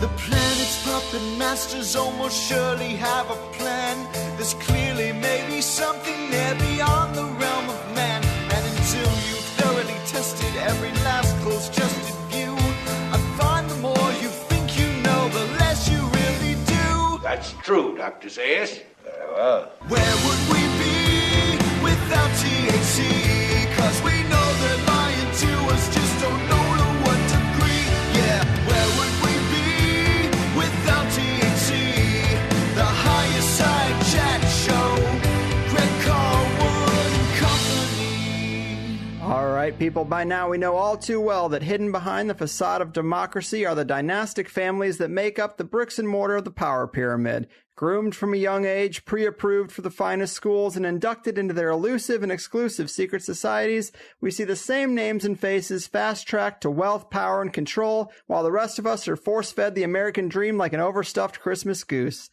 The planet's puppet masters almost surely have a plan. There's clearly maybe something there beyond the realm of man. And until you've thoroughly tested every last close-adjusted view, I find the more you think you know, the less you really do. That's true, Dr. Zayas. Very well. Where would we be without THC? 'Cause we know that lying to us just don't know to what degree. Yeah, where would we be without THC? The Higher Side Chat Show, Greg Carwood and Company. All right, people, by now we know all too well that hidden behind the facade of democracy are the dynastic families that make up the bricks and mortar of the power pyramid. Groomed from a young age, pre-approved for the finest schools, and inducted into their elusive and exclusive secret societies, we see the same names and faces fast-tracked to wealth, power, and control, while the rest of us are force-fed the American dream like an overstuffed Christmas goose.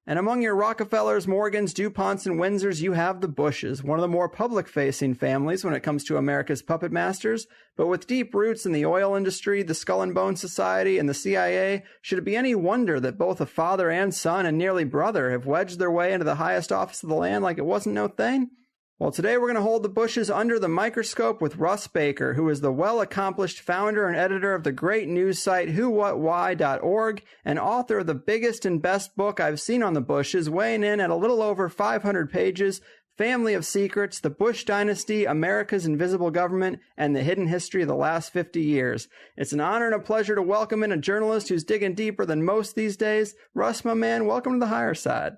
And among your Rockefellers, Morgans, DuPonts, and Windsors, you have the Bushes, one of the more public-facing families when it comes to America's puppet masters. But with deep roots in the oil industry, the Skull and Bone Society, and the CIA, should it be any wonder that both a father and son and nearly brother have wedged their way into the highest office of the land like it wasn't no thing? Well, today we're going to hold the Bushes under the microscope with Russ Baker, who is the well-accomplished founder and editor of the great news site whowhatwhy.org and author of the biggest and best book I've seen on the Bushes, weighing in at a little over 500 pages, Family of Secrets, The Bush Dynasty, America's Invisible Government, and the Hidden History of the Last 50 Years. It's an honor and a pleasure to welcome in a journalist who's digging deeper than most these days. Russ, my man, welcome to the Higher Side.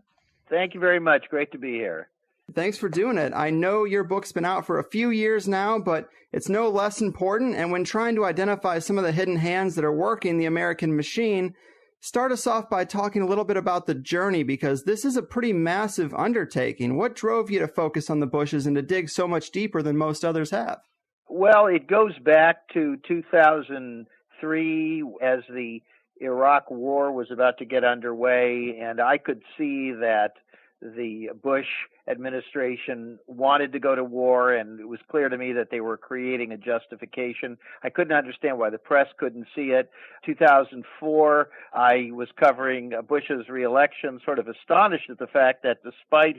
Thank you very much. Great to be here. Thanks for doing it. I know your book's been out for a few years now, but it's no less important. And when trying to identify some of the hidden hands that are working the American machine, start us off by talking a little bit about the journey, because this is a pretty massive undertaking. What drove you to focus on the Bushes and to dig so much deeper than most others have? Well, it goes back to 2003 as the Iraq War was about to get underway, and I could see that the Bush administration wanted to go to war, and it was clear to me that they were creating a justification. I couldn't understand why the press couldn't see it. 2004, I was covering Bush's reelection, sort of astonished at the fact that despite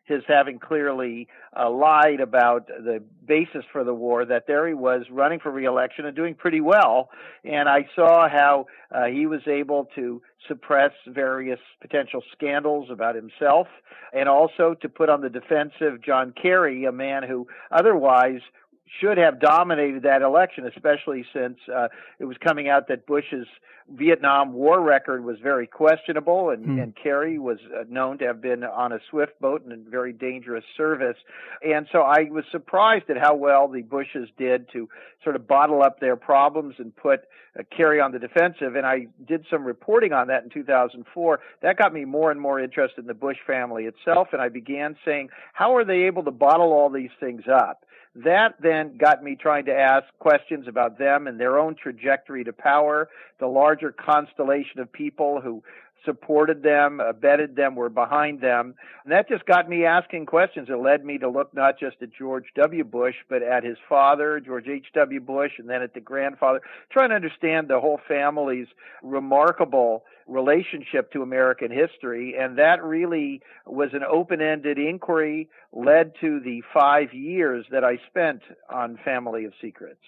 his having clearly lied about the basis for the war, that there he was running for reelection and doing pretty well. And I saw how he was able to suppress various potential scandals about himself, and also to put on the defensive John Kerry, a man who otherwise should have dominated that election, especially since it was coming out that Bush's Vietnam War record was very questionable, and Kerry was known to have been on a swift boat and in very dangerous service. And so I was surprised at how well the Bushes did to sort of bottle up their problems and put Kerry on the defensive. And I did some reporting on that in 2004. That got me more and more interested in the Bush family itself, and I began saying, how are they able to bottle all these things up? That then got me trying to ask questions about them and their own trajectory to power, the larger constellation of people who supported them, abetted them, were behind them. And that just got me asking questions. It led me to look not just at George W. Bush, but at his father, George H.W. Bush, and then at the grandfather, trying to understand the whole family's remarkable relationship to American history. And that really was an open-ended inquiry, led to the 5 years that I spent on Family of Secrets.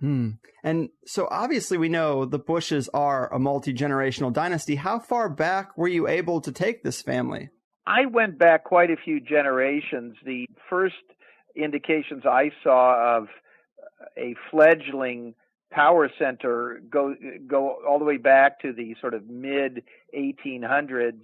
And so obviously we know the Bushes are a multi-generational dynasty. How far back were you able to take this family? I went back quite a few generations. The first indications I saw of a fledgling power center go all the way back to the sort of mid-1800s,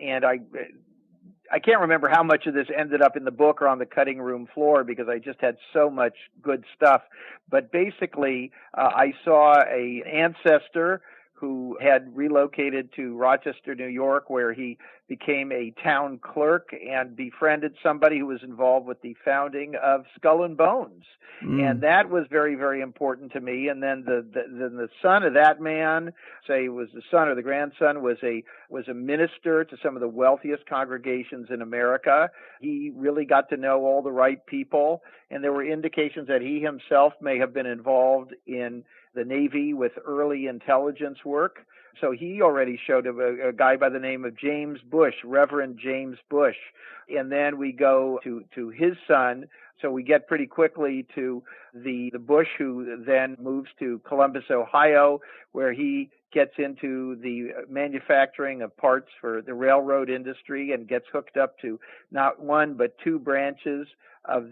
and I can't remember how much of this ended up in the book or on the cutting room floor because I just had so much good stuff. But basically, I saw an ancestor who had relocated to Rochester, New York, where he became a town clerk and befriended somebody who was involved with the founding of Skull and Bones. And that was very, very important to me. And then the son of that man, say it was the son or the grandson, was a minister to some of the wealthiest congregations in America. He really got to know all the right people, and there were indications that he himself may have been involved in the Navy with early intelligence work. So he already showed a guy by the name of James Bush, Reverend James Bush. And then we go to his son. So we get pretty quickly to the Bush, who then moves to Columbus, Ohio, where he gets into the manufacturing of parts for the railroad industry and gets hooked up to not one but two branches of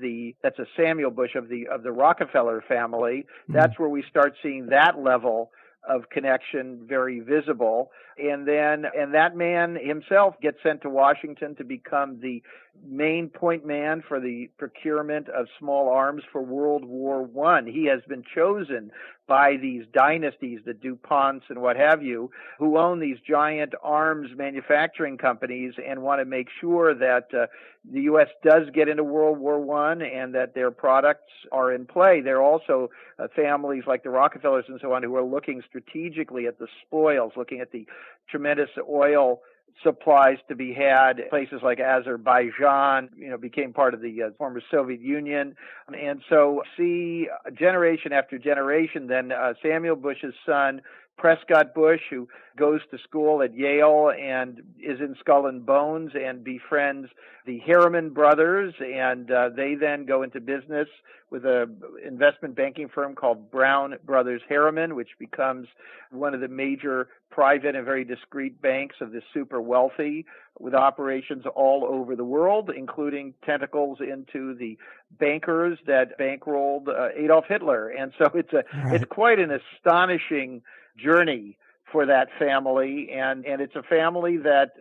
that's a Samuel Bush of the Rockefeller family. That's where we start seeing that level of connection very visible. And that man himself gets sent to Washington to become the main point man for the procurement of small arms for World War I. He has been chosen by these dynasties, the DuPonts and what have you, who own these giant arms manufacturing companies and want to make sure that the U.S. does get into World War I and that their products are in play. There are also families like the Rockefellers and so on who are looking strategically at the spoils, looking at the tremendous oil supplies to be had. Places like Azerbaijan, became part of the former Soviet Union. And so see generation after generation, then Samuel Bush's son, Prescott Bush, who goes to school at Yale and is in Skull and Bones and befriends the Harriman brothers, and they then go into business with an investment banking firm called Brown Brothers Harriman, which becomes one of the major private and very discreet banks of the super wealthy, with operations all over the world, including tentacles into the bankers that bankrolled Adolf Hitler. And so it's quite an astonishing journey for that family, and it's a family that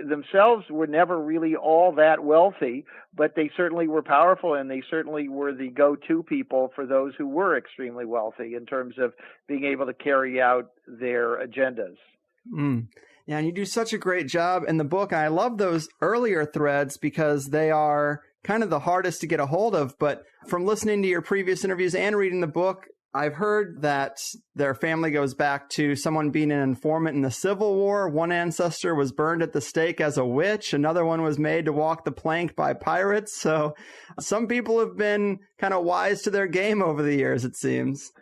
themselves were never really all that wealthy, but they certainly were powerful, and they certainly were the go-to people for those who were extremely wealthy in terms of being able to carry out their agendas. Yeah, and you do such a great job in the book. I love those earlier threads because they are kind of the hardest to get a hold of, but from listening to your previous interviews and reading the book, I've heard that their family goes back to someone being an informant in the Civil War. One ancestor was burned at the stake as a witch. Another one was made to walk the plank by pirates. So some people have been kind of wise to their game over the years, it seems.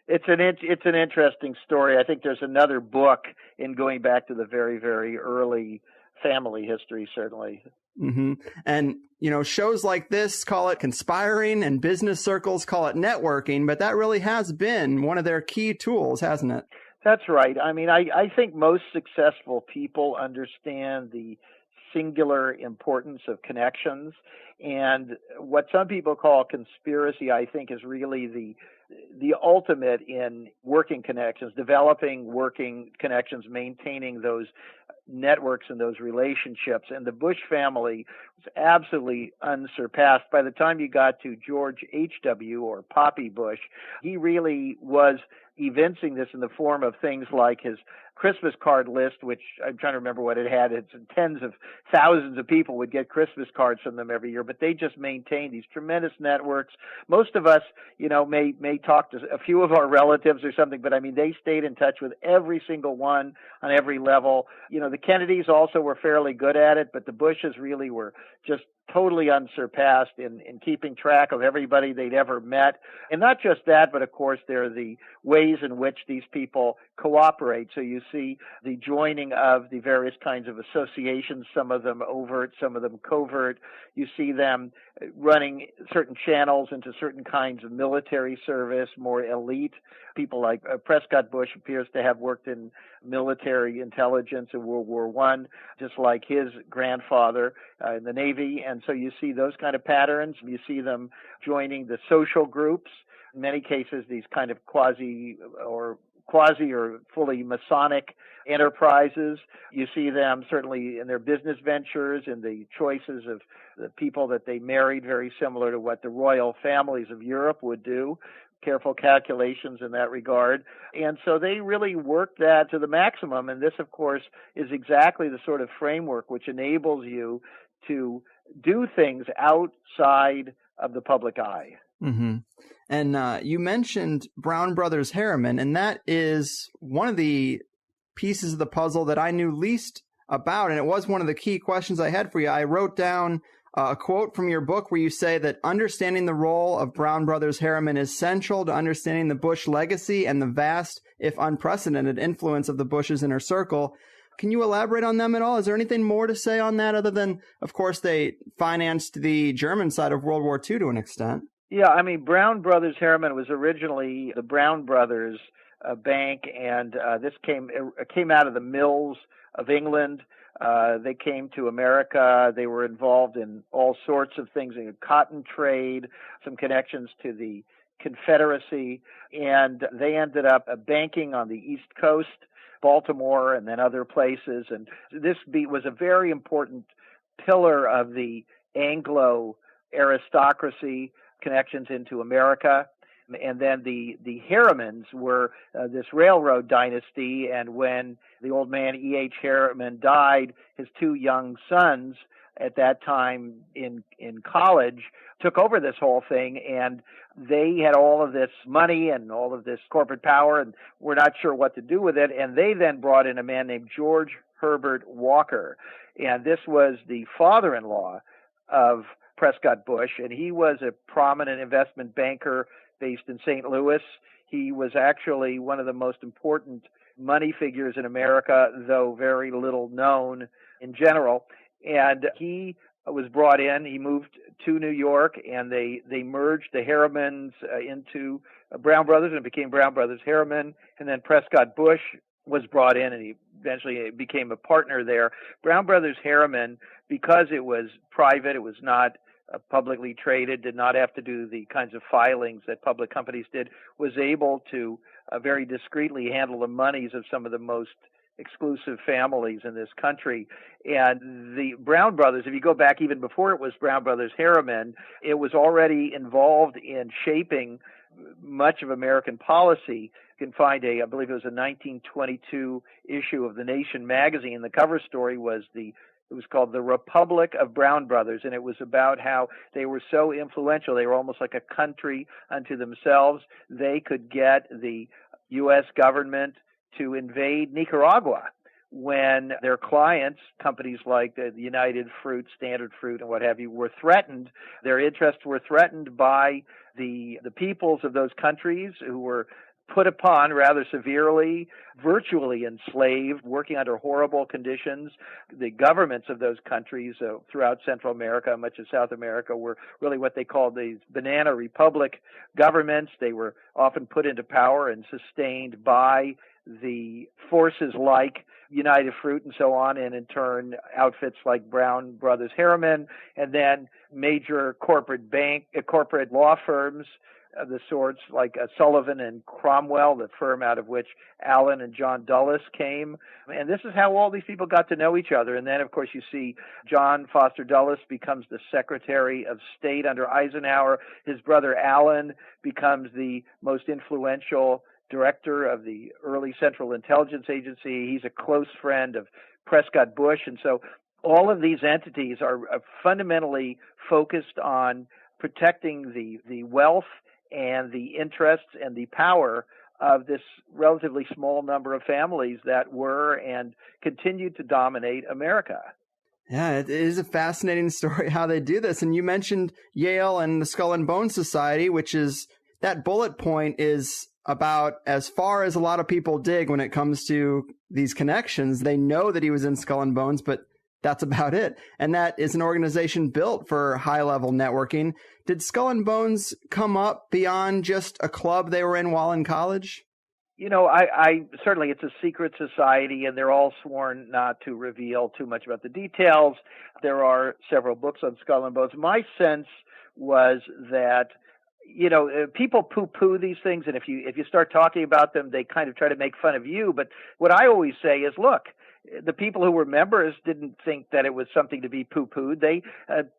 It's an interesting story. I think there's another book in going back to the very, very early family history, certainly. Mm-hmm. And, shows like this call it conspiring and business circles call it networking, but that really has been one of their key tools, hasn't it? That's right. I mean, I think most successful people understand the singular importance of connections. And what some people call conspiracy, I think, is really the ultimate in working connections, developing working connections, maintaining those networks and those relationships. And the Bush family was absolutely unsurpassed. By the time you got to George H.W. or Poppy Bush, he really was evincing this in the form of things like his Christmas card list, which I'm trying to remember what it had. It's tens of thousands of people would get Christmas cards from them every year, but they just maintained these tremendous networks. Most of us, may talk to a few of our relatives or something, but I mean, they stayed in touch with every single one on every level. The Kennedys also were fairly good at it, but the Bushes really were just totally unsurpassed in keeping track of everybody they'd ever met. And not just that, but of course, there are the ways in which these people cooperate. So you see the joining of the various kinds of associations, some of them overt, some of them covert. You see them running certain channels into certain kinds of military service, more elite. People like Prescott Bush appears to have worked in military intelligence in World War I, just like his grandfather in the Navy. And so you see those kind of patterns. You see them joining the social groups. In many cases, these kind of quasi or fully Masonic enterprises. You see them certainly in their business ventures, in the choices of the people that they married, very similar to what the royal families of Europe would do. Careful calculations in that regard. And so they really work that to the maximum. And this, of course, is exactly the sort of framework which enables you to do things outside of the public eye. Mm-hmm. And you mentioned Brown Brothers Harriman, and that is one of the pieces of the puzzle that I knew least about, and it was one of the key questions I had for you. I wrote down a quote from your book where you say that understanding the role of Brown Brothers Harriman is central to understanding the Bush legacy and the vast, if unprecedented, influence of the Bush's inner circle. Can you elaborate on them at all? Is there anything more to say on that other than, of course, they financed the German side of World War II to an extent? Yeah, I mean, Brown Brothers Harriman was originally the Brown Brothers Bank, and this came out of the mills of England. They came to America. They were involved in all sorts of things, in cotton trade, some connections to the Confederacy, and they ended up banking on the East Coast, Baltimore, and then other places. And this was a very important pillar of the Anglo aristocracy connections into America. And then the Harrimans were this railroad dynasty, and when the old man E.H. Harriman died, his two young sons at that time in college took over this whole thing, and they had all of this money and all of this corporate power, and were not sure what to do with it. And they then brought in a man named George Herbert Walker, and this was the father-in-law of Prescott Bush, and he was a prominent investment banker based in St. Louis. He was actually one of the most important money figures in America, though very little known in general. And he was brought in. He moved to New York, and they merged the Harrimans into Brown Brothers, and it became Brown Brothers Harriman. And then Prescott Bush was brought in, and he eventually became a partner there. Brown Brothers Harriman, because it was private, it was not publicly traded, did not have to do the kinds of filings that public companies did, was able to very discreetly handle the monies of some of the most exclusive families in this country. And the Brown Brothers, if you go back even before it was Brown Brothers Harriman, it was already involved in shaping much of American policy. You can find I believe it was a 1922 issue of The Nation magazine. The cover story was it was called The Republic of Brown Brothers, and it was about how they were so influential. They were almost like a country unto themselves. They could get the U.S. government to invade Nicaragua when their clients, companies like the United Fruit, Standard Fruit, and what have you, were threatened. Their interests were threatened by the peoples of those countries who were put upon rather severely, virtually enslaved, working under horrible conditions. The governments of those countries throughout Central America, much of South America, were really what they called these banana republic governments. They were often put into power and sustained by the forces like United Fruit and so on, and in turn outfits like Brown Brothers Harriman, and then major corporate law firms of the sorts like Sullivan and Cromwell, the firm out of which Allen and John Dulles came. And this is how all these people got to know each other. And then, of course, you see John Foster Dulles becomes the Secretary of State under Eisenhower. His brother Allen becomes the most influential director of the early Central Intelligence Agency. He's a close friend of Prescott Bush. And so all of these entities are fundamentally focused on protecting the wealth and the interests and the power of this relatively small number of families that were and continue to dominate America. Yeah, it is a fascinating story how they do this. And you mentioned Yale and the Skull and Bones Society, which is, that bullet point is about as far as a lot of people dig when it comes to these connections. They know that he was in Skull and Bones, but that's about it. And that is an organization built for high-level networking. Did Skull and Bones come up beyond just a club they were in while in college? You know, I certainly, it's a secret society, and they're all sworn not to reveal too much about the details. There are several books on Skull and Bones. My sense was that, you know, people poo-poo these things, and if you start talking about them, they kind of try to make fun of you. But what I always say is, look, the people who were members didn't think that it was something to be poo-pooed. They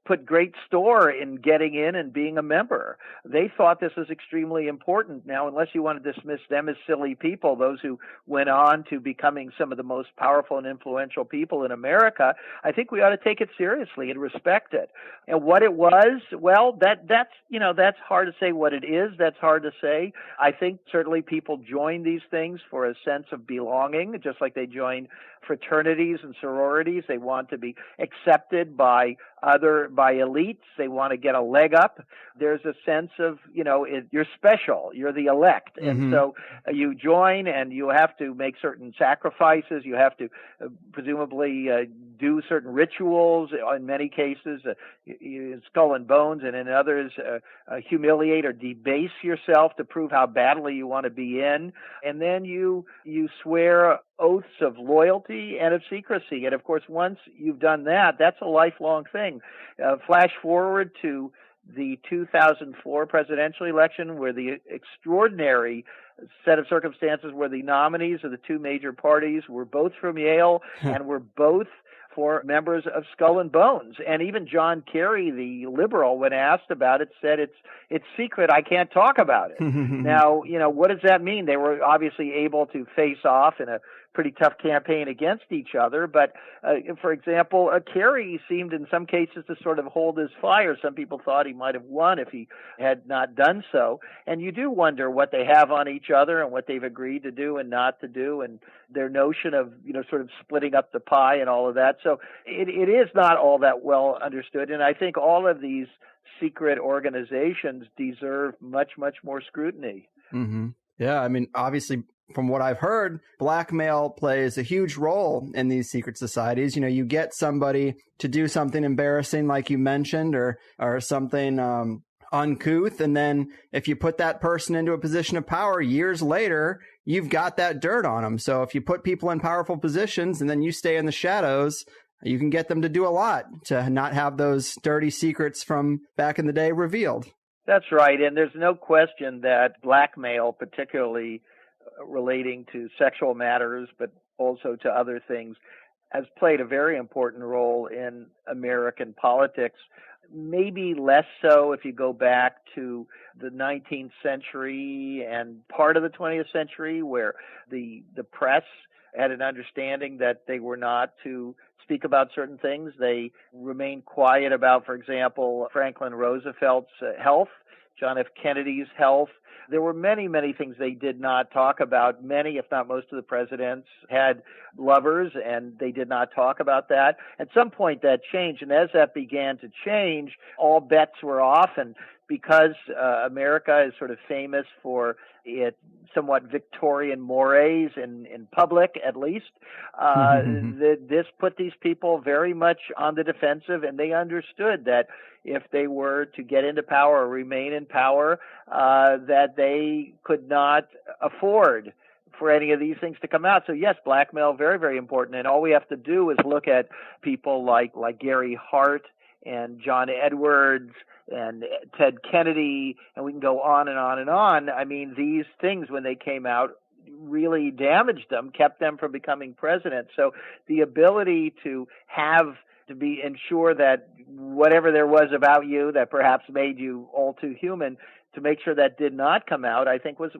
put great store in getting in and being a member. They thought this was extremely important. Now, unless you want to dismiss them as silly people, those who went on to becoming some of the most powerful and influential people in America, I think we ought to take it seriously and respect it. And what it was, well, that's hard to say what it is. That's hard to say. I think certainly people join these things for a sense of belonging, just like they join fraternities and sororities. They want to be accepted by other by elites. They want to get a leg up. There's a sense of, you're special. You're the elect. And so you join and you have to make certain sacrifices. You have to presumably do certain rituals. In many cases, skull and bones, and in others, humiliate or debase yourself to prove how badly you want to be in. And then you swear oaths of loyalty and of secrecy. And of course, once you've done that, that's a lifelong thing. Flash forward to the 2004 presidential election, where the extraordinary set of circumstances where the nominees of the two major parties were both from Yale and were both for members of Skull and Bones. And even John Kerry, the liberal, when asked about it, said it's secret. I can't talk about it. Now, what does that mean? They were obviously able to face off in a pretty tough campaign against each other. But, for example, Kerry seemed in some cases to sort of hold his fire. Some people thought he might have won if he had not done so. And you do wonder what they have on each other and what they've agreed to do and not to do, and their notion of, sort of splitting up the pie and all of that. So it is not all that well understood. And I think all of these secret organizations deserve much, much more scrutiny. Mm-hmm. Yeah, I mean, obviously, from what I've heard, blackmail plays a huge role in these secret societies. You get somebody to do something embarrassing, like you mentioned, or something uncouth. And then if you put that person into a position of power years later, you've got that dirt on them. So if you put people in powerful positions and then you stay in the shadows, you can get them to do a lot to not have those dirty secrets from back in the day revealed. That's right. And there's no question that blackmail, particularly relating to sexual matters, but also to other things, has played a very important role in American politics. Maybe less so if you go back to the 19th century and part of the 20th century, where the press had an understanding that they were not to speak about certain things. They remained quiet about, for example, Franklin Roosevelt's health, John F. Kennedy's health. There were many, many things they did not talk about. Many, if not most of the presidents had lovers, and they did not talk about that. At some point that changed, and as that began to change, all bets were off. And because America is sort of famous for its somewhat Victorian mores in public, at least, this put these people very much on the defensive, and they understood that if they were to get into power or remain in power, that they could not afford for any of these things to come out. So yes, blackmail, very, very important. And all we have to do is look at people like Gary Hart and John Edwards and Ted Kennedy, and we can go on and on and on. I mean, these things, when they came out, really damaged them, kept them from becoming president. So the ability to be ensure that whatever there was about you that perhaps made you all too human, to make sure that did not come out, I think was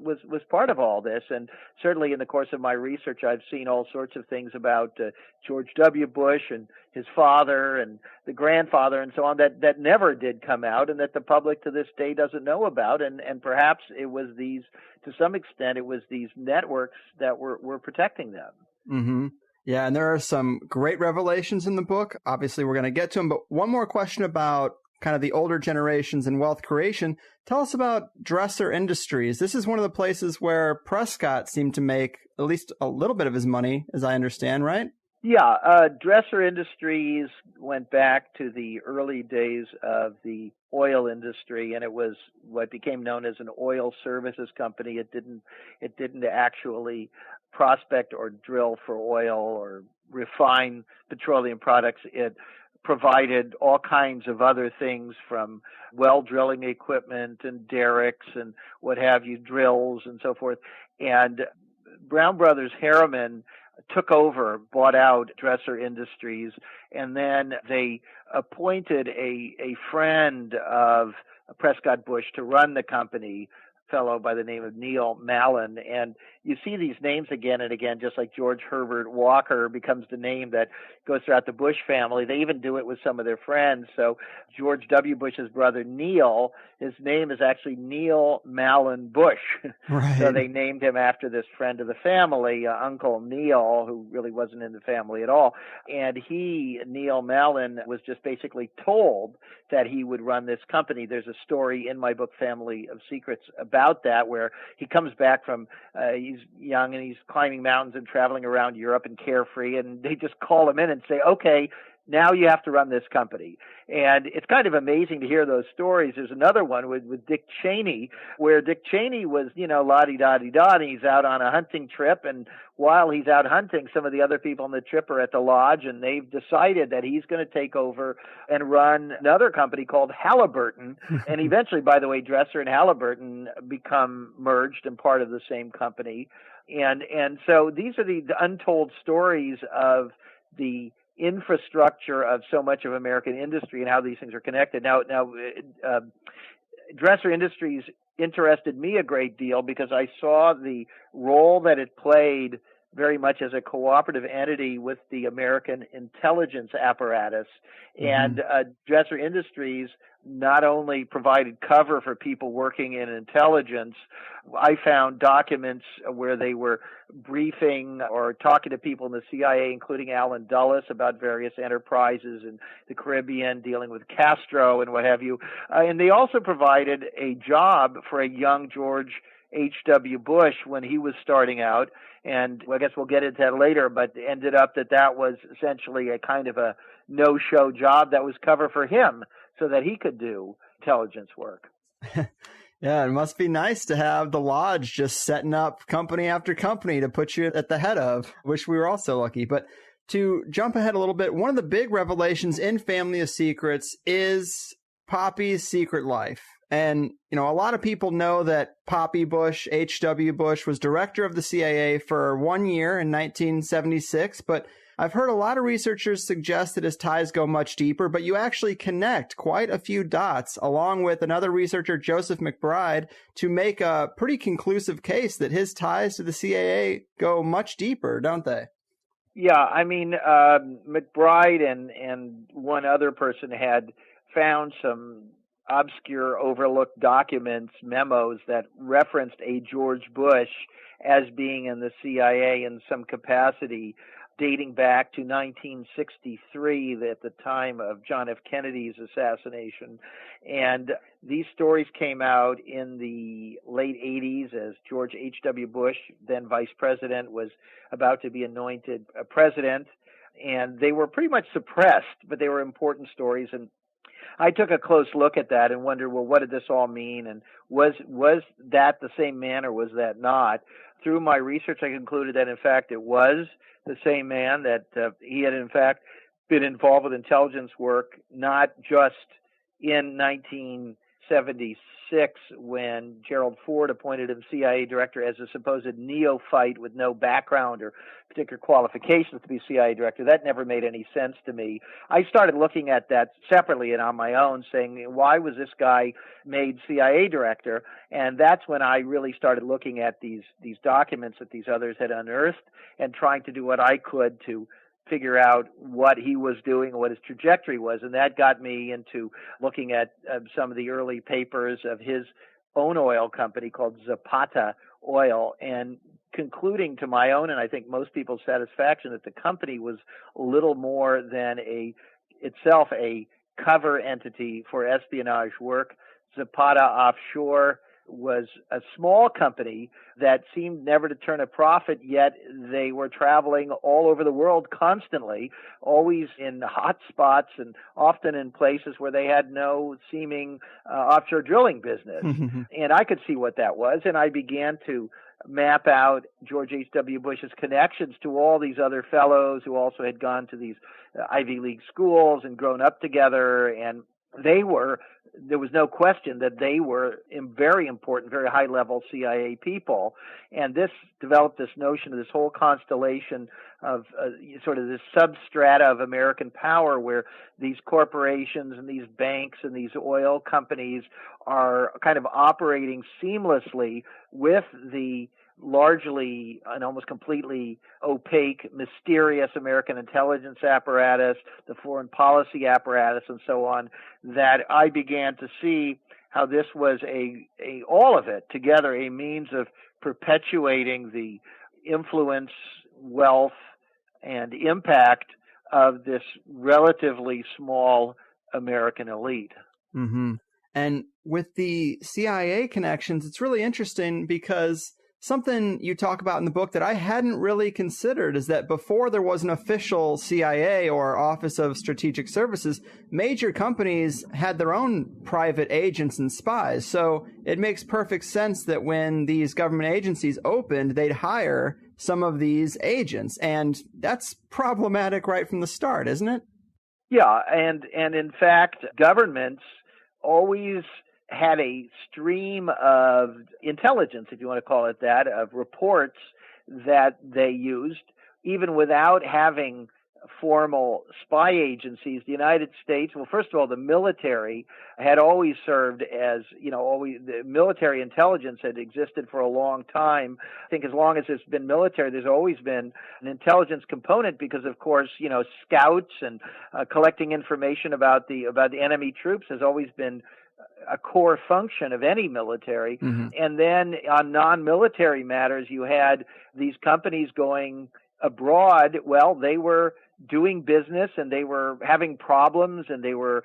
part of all this. And certainly in the course of my research, I've seen all sorts of things about George W. Bush and his father and the grandfather and so on that never did come out, and that the public to this day doesn't know about. And perhaps it was these, to some extent, it was these networks that were protecting them. Mm-hmm. Yeah, and there are some great revelations in the book. Obviously, we're going to get to them. But one more question about kind of the older generations and wealth creation. Tell us about Dresser Industries. This is one of the places where Prescott seemed to make at least a little bit of his money, as I understand, right? Yeah, Dresser Industries went back to the early days of the oil industry, and it was what became known as an oil services company. It didn't actually prospect or drill for oil or refine petroleum products. It provided all kinds of other things, from well drilling equipment and derricks and what have you, drills and so forth. And Brown Brothers Harriman took over, bought out Dresser Industries, and then they appointed a friend of Prescott Bush to run the company, fellow by the name of Neil Mallon. And you see these names again and again, just like George Herbert Walker becomes the name that goes throughout the Bush family. They even do it with some of their friends. So George W. Bush's brother Neil, his name is actually Neil Mallon Bush. Right. So they named him after this friend of the family, Uncle Neil, who really wasn't in the family at all. And Neil Mallon, was just basically told that he would run this company. There's a story in my book, Family of Secrets, about that, where he comes back from, he's young and he's climbing mountains and traveling around Europe and carefree, and they just call him in and say, okay, now you have to run this company. And it's kind of amazing to hear those stories. There's another one with Dick Cheney, where Dick Cheney was, la-di-da-di-da, and he's out on a hunting trip. And while he's out hunting, some of the other people on the trip are at the lodge, and they've decided that he's going to take over and run another company called Halliburton. And eventually, by the way, Dresser and Halliburton become merged and part of the same company. And so these are the untold stories of the infrastructure of so much of American industry and how these things are connected. Now, Dresser Industries interested me a great deal because I saw the role that it played very much as a cooperative entity with the American intelligence apparatus. And Dresser Industries not only provided cover for people working in intelligence, I found documents where they were briefing or talking to people in the CIA, including Alan Dulles, about various enterprises in the Caribbean, dealing with Castro and what have you. And they also provided a job for a young George H.W. Bush when he was starting out. And I guess we'll get into that later, but ended up that was essentially a kind of a no-show job that was cover for him so that he could do intelligence work. Yeah, it must be nice to have the lodge just setting up company after company to put you at the head of. Wish we were all so lucky. But to jump ahead a little bit, one of the big revelations in Family of Secrets is Poppy's secret life. And, a lot of people know that Poppy Bush, H.W. Bush, was director of the CIA for 1 year in 1976, but I've heard a lot of researchers suggest that his ties go much deeper, but you actually connect quite a few dots, along with another researcher, Joseph McBride, to make a pretty conclusive case that his ties to the CIA go much deeper, don't they? Yeah, I mean, McBride and one other person had found some obscure, overlooked documents, memos that referenced a George Bush as being in the CIA in some capacity, dating back to 1963, at the time of John F. Kennedy's assassination. And these stories came out in the late 80s as George H.W. Bush, then vice president, was about to be anointed president. And they were pretty much suppressed, but they were important stories. And I took a close look at that and wondered, well, what did this all mean? And was that the same man or was that not? Through my research, I concluded that, in fact, it was the same man, that he had, in fact, been involved with intelligence work, not just in 1976 when Gerald Ford appointed him CIA director as a supposed neophyte with no background or particular qualifications to be CIA director. That never made any sense to me. I started looking at that separately and on my own, saying, why was this guy made CIA director? And that's when I really started looking at these documents that these others had unearthed and trying to do what I could to figure out what he was doing and what his trajectory was. And that got me into looking at some of the early papers of his own oil company called Zapata Oil, and concluding to my own, and I think most people's satisfaction, that the company was little more than itself a cover entity for espionage work. Zapata Offshore was a small company that seemed never to turn a profit, yet they were traveling all over the world constantly, always in hot spots and often in places where they had no seeming offshore drilling business. And I could see what that was, and I began to map out George H.W. Bush's connections to all these other fellows who also had gone to these Ivy League schools and grown up together, and they were there was no question that they were very important, very high-level CIA people. And this developed this notion of this whole constellation of sort of this substrata of American power where these corporations and these banks and these oil companies are kind of operating seamlessly with the largely and almost completely opaque, mysterious American intelligence apparatus, the foreign policy apparatus, and so on, that I began to see how this was all of it together, a means of perpetuating the influence, wealth, and impact of this relatively small American elite. Mm-hmm. And with the CIA connections, it's really interesting because something you talk about in the book that I hadn't really considered is that before there was an official CIA or Office of Strategic Services, major companies had their own private agents and spies. So it makes perfect sense that when these government agencies opened, they'd hire some of these agents. And that's problematic right from the start, isn't it? Yeah, and in fact, governments always had a stream of intelligence, if you want to call it that, of reports that they used, even without having formal spy agencies. The United States, well, first of all, the military had always served as, the military intelligence had existed for a long time. I think as long as there's been military, there's always been an intelligence component because, of course, scouts and collecting information about the enemy troops has always been a core function of any military. Mm-hmm. And then on non-military matters, you had these companies going abroad. Well, they were doing business and they were having problems and they were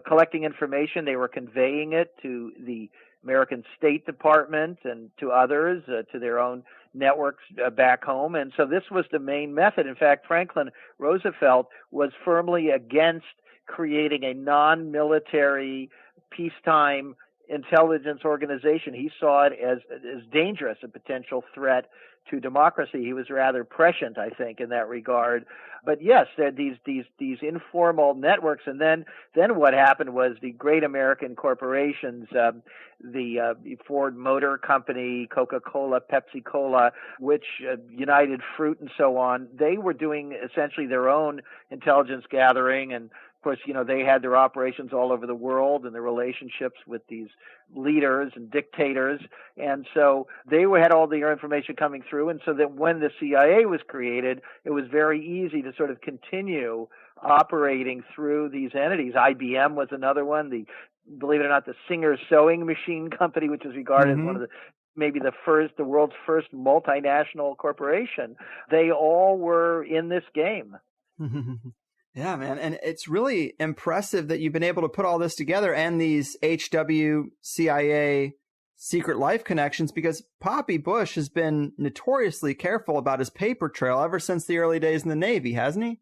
collecting information. They were conveying it to the American State Department and to others, to their own networks back home. And so this was the main method. In fact, Franklin Roosevelt was firmly against creating a non-military peacetime intelligence organization. He saw it as dangerous, a potential threat to democracy. He was rather prescient, I think, in that regard. But yes, there are these informal networks. And then what happened was the great American corporations, the Ford Motor Company, Coca-Cola, Pepsi-Cola, which United Fruit and so on, they were doing essentially their own intelligence gathering. And of course, they had their operations all over the world and their relationships with these leaders and dictators. And so they had all their information coming through. And so that when the CIA was created, it was very easy to sort of continue operating through these entities. IBM was another one. Believe it or not, the Singer Sewing Machine Company, which is regarded mm-hmm. as one of the world's first multinational corporation. They all were in this game. Yeah, man. And it's really impressive that you've been able to put all this together and these HW CIA Secret Life connections, because Poppy Bush has been notoriously careful about his paper trail ever since the early days in the Navy, hasn't he?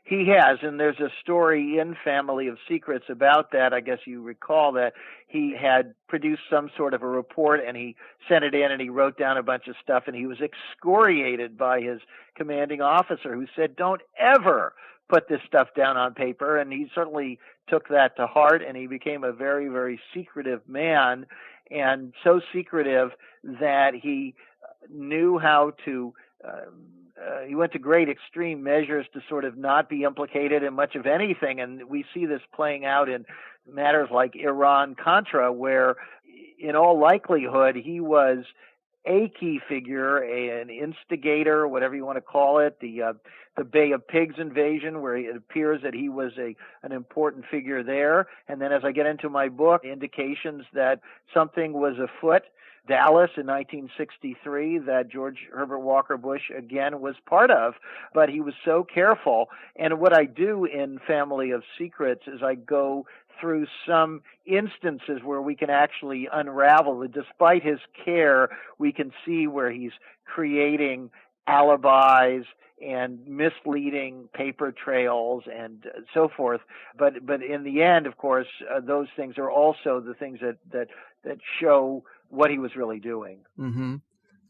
He has, and there's a story in Family of Secrets about that. I guess you recall that he had produced some sort of a report, and he sent it in, and he wrote down a bunch of stuff, and he was excoriated by his commanding officer, who said, "Don't ever put this stuff down on paper." And he certainly took that to heart, and he became a very, very secretive man, and so secretive that he knew how to he went to great extreme measures to sort of not be implicated in much of anything. And we see this playing out in matters like Iran-Contra, where in all likelihood he was a key figure, an instigator, whatever you want to call it, the Bay of Pigs invasion, where it appears that he was an important figure there. And then as I get into my book, indications that something was afoot. Dallas in 1963 that George Herbert Walker Bush again was part of, but he was so careful. And what I do in Family of Secrets is I go through some instances where we can actually unravel it. Despite his care, we can see where he's creating alibis and misleading paper trails and so forth. But in the end, of course, those things are also the things that show what he was really doing. Mm-hmm.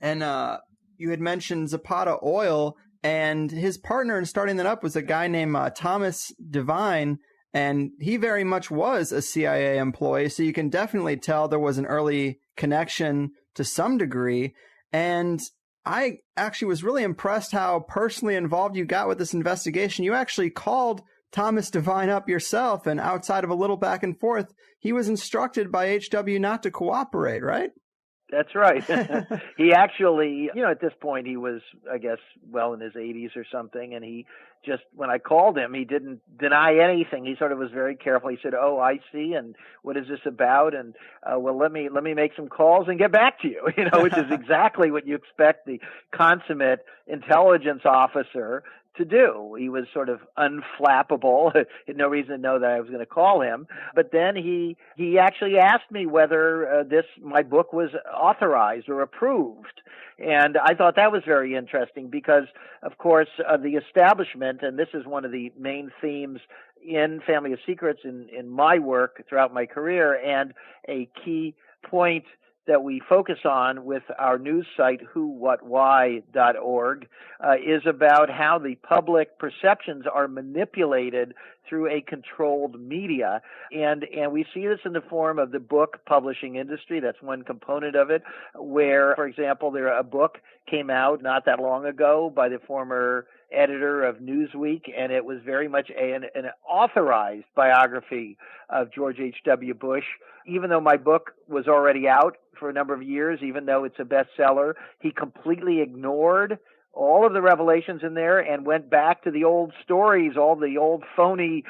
And you had mentioned Zapata Oil, and his partner in starting that up was a guy named Thomas Devine. And he very much was a CIA employee, so you can definitely tell there was an early connection to some degree. And I actually was really impressed how personally involved you got with this investigation. You actually called Thomas Devine up yourself, and outside of a little back and forth, he was instructed by HW not to cooperate, right? That's right. He actually, at this point he was, I guess, well in his 80s or something, and he just, when I called him, he didn't deny anything. He sort of was very careful. He said, "Oh, I see, and what is this about? And well, let me make some calls and get back to you." Which is exactly what you expect the consummate intelligence officer to do. He was sort of unflappable. Had no reason to know that I was going to call him. But then he actually asked me whether my book was authorized or approved. And I thought that was very interesting because, of course, the establishment, and this is one of the main themes in Family of Secrets in my work throughout my career, and a key point that we focus on with our news site, whowhatwhy.org, is about how the public perceptions are manipulated through a controlled media. And we see this in the form of the book publishing industry. That's one component of it, where, for example, a book came out not that long ago by the former editor of Newsweek, and it was very much an authorized biography of George H.W. Bush. Even though my book was already out for a number of years, even though it's a bestseller, he completely ignored all of the revelations in there and went back to the old stories, all the old phony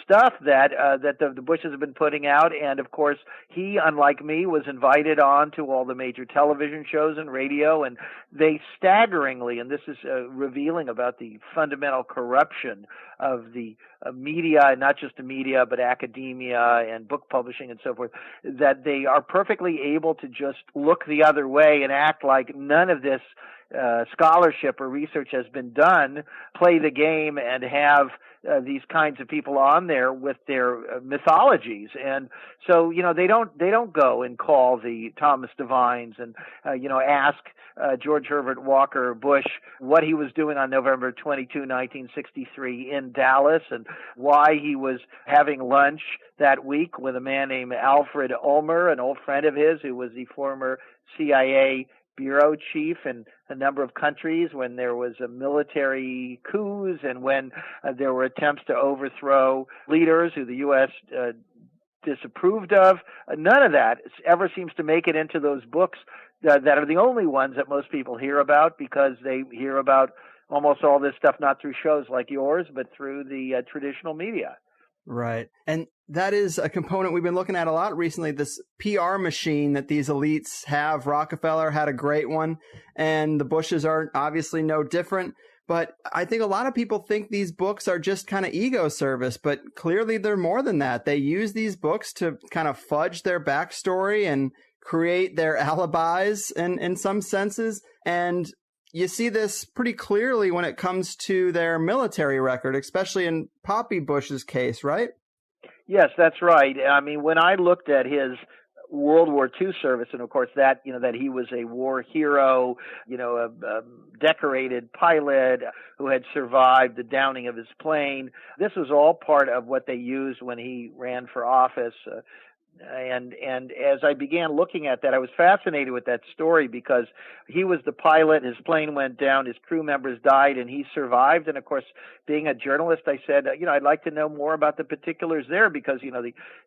stuff that the Bushes have been putting out. And of course, he, unlike me, was invited on to all the major television shows and radio, and they staggeringly, and this is revealing about the fundamental corruption of the media, and not just the media, but academia and book publishing and so forth, that they are perfectly able to just look the other way and act like none of this scholarship or research has been done, play the game, and have these kinds of people on there with their mythologies. And so, they don't go and call the Thomas Devines and ask George Herbert Walker Bush what he was doing on November 22, 1963 in Dallas, and why he was having lunch that week with a man named Alfred Ulmer, an old friend of his who was the former CIA bureau chief in a number of countries when there was a military coups and when there were attempts to overthrow leaders who the U.S. Disapproved of. None of that ever seems to make it into those books that are the only ones that most people hear about, because they hear about almost all this stuff not through shows like yours, but through the traditional media. Right. And that is a component we've been looking at a lot recently, this PR machine that these elites have. Rockefeller had a great one, and the Bushes are obviously no different. But I think a lot of people think these books are just kind of ego service, but clearly they're more than that. They use these books to kind of fudge their backstory and create their alibis in some senses. And you see this pretty clearly when it comes to their military record, especially in Poppy Bush's case, right? Yes, that's right. I mean, when I looked at his World War II service, and of course that he was a war hero, a decorated pilot who had survived the downing of his plane. This was all part of what they used when he ran for office. And as I began looking at that, I was fascinated with that story because he was the pilot, his plane went down, his crew members died, and he survived. And of course, being a journalist, I said, I'd like to know more about the particulars there, because,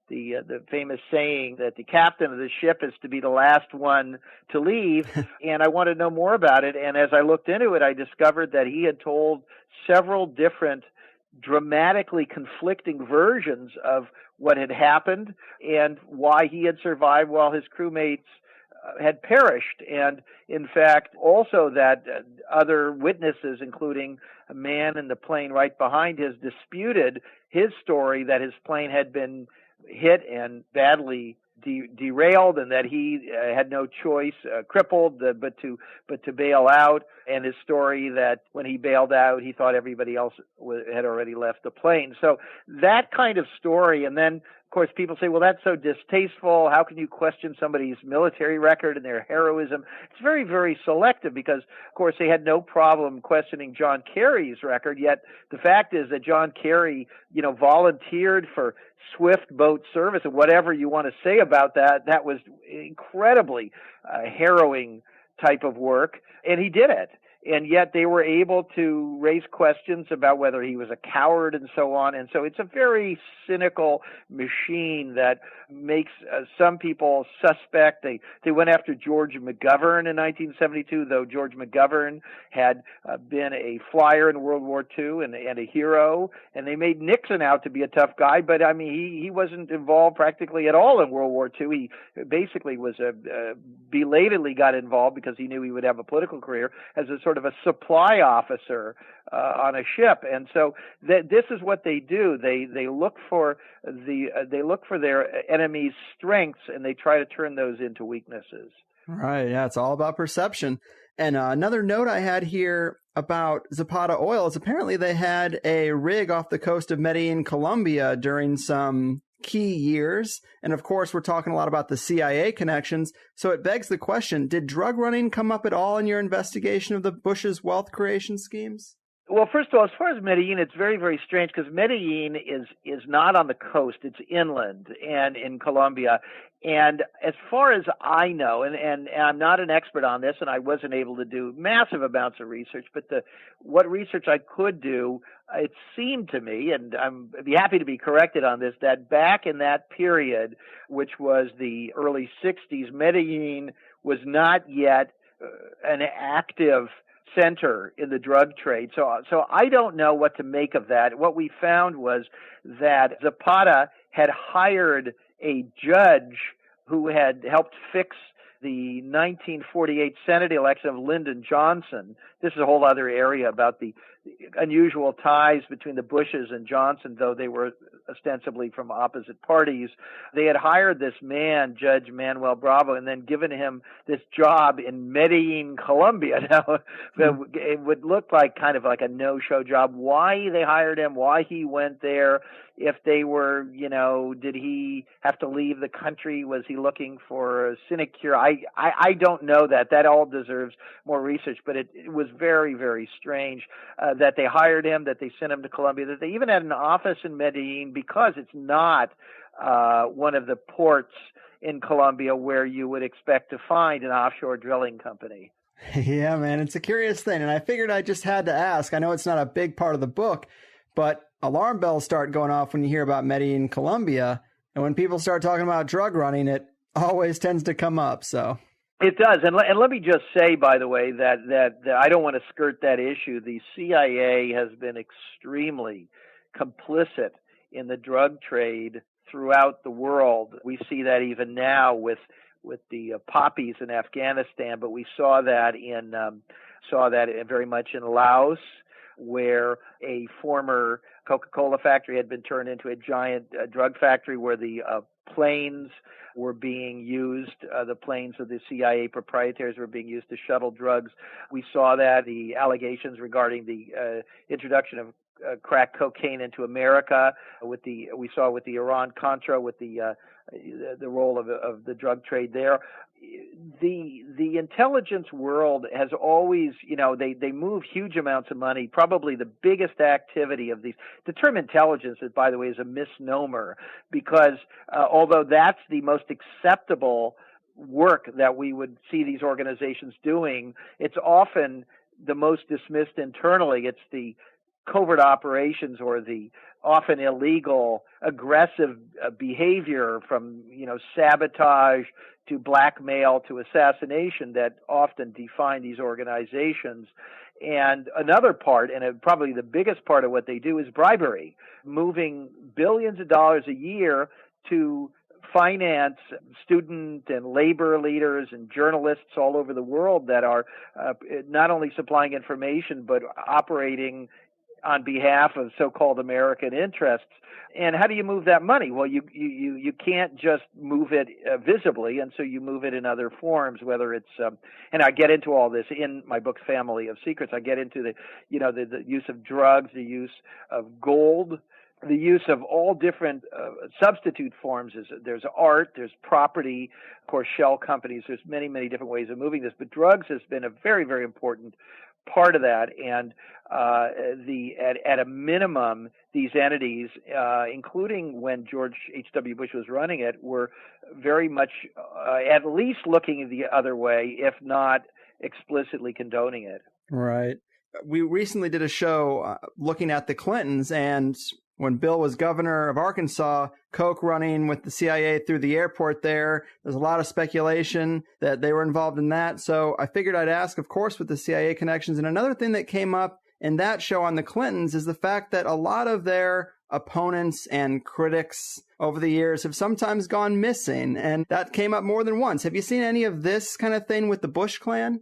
the famous saying that the captain of the ship is to be the last one to leave, and I wanted to know more about it. And as I looked into it, I discovered that he had told several different dramatically conflicting versions of what had happened and why he had survived while his crewmates had perished. And in fact, also that other witnesses, including a man in the plane right behind his, disputed his story that his plane had been hit and badly derailed, and that he had no choice, crippled, but to bail out, and his story that when he bailed out, he thought everybody else had already left the plane. So that kind of story, and then course, people say, well, that's so distasteful. How can you question somebody's military record and their heroism? It's very, very selective because, of course, they had no problem questioning John Kerry's record. Yet the fact is that John Kerry, volunteered for swift boat service, and whatever you want to say about that, that was incredibly harrowing type of work, and he did it. And yet they were able to raise questions about whether he was a coward and so on. And so it's a very cynical machine that makes some people suspect. They went after George McGovern in 1972, though George McGovern had been a flyer in World War II and a hero. And they made Nixon out to be a tough guy, but I mean, he wasn't involved practically at all in World War II. He basically was belatedly got involved because he knew he would have a political career as a sort of a supply officer on a ship. And so this is what they do. They look for their enemy's strengths, and they try to turn those into weaknesses. Right. Yeah, it's all about perception. And another note I had here about Zapata Oil is apparently they had a rig off the coast of Medellin, Colombia during some key years. And of course, we're talking a lot about the CIA connections. So it begs the question, did drug running come up at all in your investigation of the Bush's wealth creation schemes? Well, first of all, as far as Medellin, it's very, very strange because Medellin is not on the coast. It's inland and in Colombia. And as far as I know, and I'm not an expert on this, and I wasn't able to do massive amounts of research, but what research I could do, it seemed to me, and I'd be happy to be corrected on this, that back in that period, which was the early 60s, Medellin was not yet an active center in the drug trade. So I don't know what to make of that. What we found was that Zapata had hired a judge who had helped fix the 1948 Senate election of Lyndon Johnson. This is a whole other area about the unusual ties between the Bushes and Johnson, though they were ostensibly from opposite parties. They had hired this man, Judge Manuel Bravo, and then given him this job in Medellin, Colombia. Now, it would look like kind of like a no-show job. Why they hired him, why he went there, if they were, did he have to leave the country? Was he looking for a sinecure? I don't know that. That all deserves more research, but it was very, very strange that they hired him, that they sent him to Colombia, that they even had an office in Medellin because it's not one of the ports in Colombia where you would expect to find an offshore drilling company. Yeah, man, it's a curious thing, and I figured I just had to ask. I know it's not a big part of the book, but alarm bells start going off when you hear about Medellin, Colombia, and when people start talking about drug running, it always tends to come up, so... It does, and let me just say, by the way, that I don't want to skirt that issue. The CIA has been extremely complicit in the drug trade throughout the world. We see that even now with the poppies in Afghanistan, but we saw that very much in Laos, where a former Coca-Cola factory had been turned into a giant drug factory where the planes were being used, the planes of the CIA proprietaries were being used to shuttle drugs. We saw that, the allegations regarding the introduction of crack cocaine into America, we saw with the Iran-Contra, with the role of the drug trade there. The intelligence world has always, they move huge amounts of money. Probably the biggest activity of these, the term intelligence, by the way, is a misnomer because although that's the most acceptable work that we would see these organizations doing, it's often the most dismissed internally. It's the covert operations or the often illegal, aggressive behavior from, sabotage to blackmail to assassination that often define these organizations. And another part, and probably the biggest part of what they do, is bribery, moving billions of dollars a year to finance student and labor leaders and journalists all over the world that are not only supplying information but operating on behalf of so-called American interests. And how do you move that money? Well, you can't just move it visibly, and so you move it in other forms, whether it's and I get into all this in my book Family of Secrets. I get into the use of drugs, the use of gold the use of all different substitute forms. There's art, there's property, of course, shell companies. There's many, many different ways of moving this, but drugs has been a very, very important part of that. And at a minimum, these entities, including when George H.W. Bush was running it, were very much at least looking the other way, if not explicitly condoning it. Right. We recently did a show looking at the Clintons, and when Bill was governor of Arkansas, coke running with the CIA through the airport there. There's a lot of speculation that they were involved in that. So I figured I'd ask, of course, with the CIA connections. And another thing that came up in that show on the Clintons is the fact that a lot of their opponents and critics over the years have sometimes gone missing. And that came up more than once. Have you seen any of this kind of thing with the Bush clan?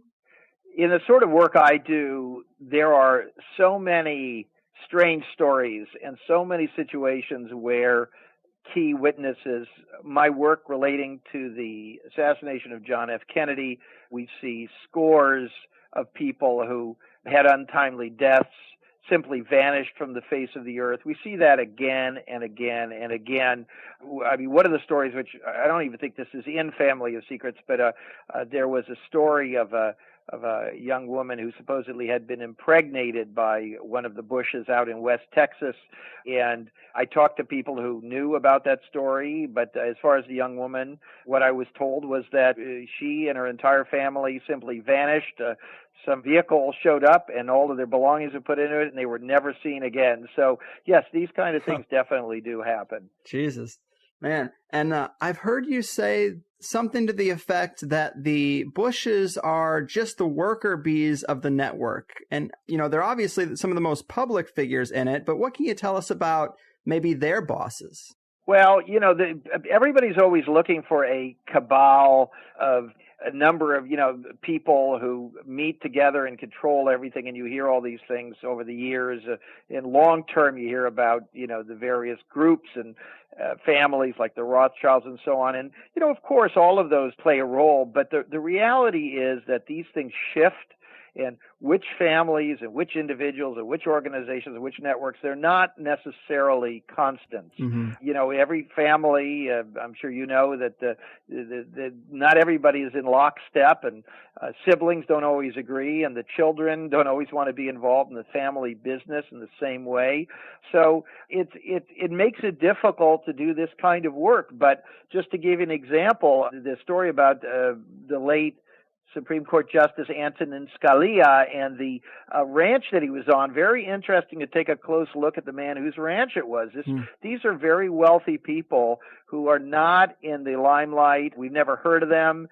In the sort of work I do, there are so many strange stories and so many situations where key witnesses, my work relating to the assassination of John F. Kennedy, we see scores of people who had untimely deaths, simply vanished from the face of the earth. We see that again and again and again. I mean, one of the stories, which I don't even think this is in Family of Secrets, but there was a story of a young woman who supposedly had been impregnated by one of the Bushes out in West Texas. And I talked to people who knew about that story, but as far as the young woman, what I was told was that she and her entire family simply vanished. Some vehicle showed up and all of their belongings were put into it, and they were never seen again. So, yes, these kind of things definitely do happen. Jesus, man. And I've heard you say something to the effect that the Bushes are just the worker bees of the network. And, you know, they're obviously some of the most public figures in it, but what can you tell us about maybe their bosses? Well, you know, everybody's always looking for a cabal of a number of, you know, people who meet together and control everything. And you hear all these things over the years. In long term, you hear about, you know, the various groups and families like the Rothschilds and so on. And, you know, of course, all of those play a role. But the reality is that these things shift. And which families and which individuals and which organizations and which networks, they're not necessarily constants. Mm-hmm. You know, every family, I'm sure you know that not everybody is in lockstep, and siblings don't always agree, and the children don't always want to be involved in the family business in the same way. So it makes it difficult to do this kind of work. But just to give you an example, the story about the late Supreme Court Justice Antonin Scalia and the ranch that he was on. Very interesting to take a close look at the man whose ranch it was. These are very wealthy people who are not in the limelight. We've never heard of them.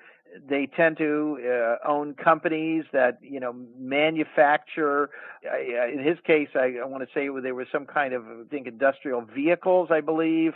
They tend to own companies that, you know, manufacture. In his case, I want to say there was some kind of, I think, industrial vehicles, I believe.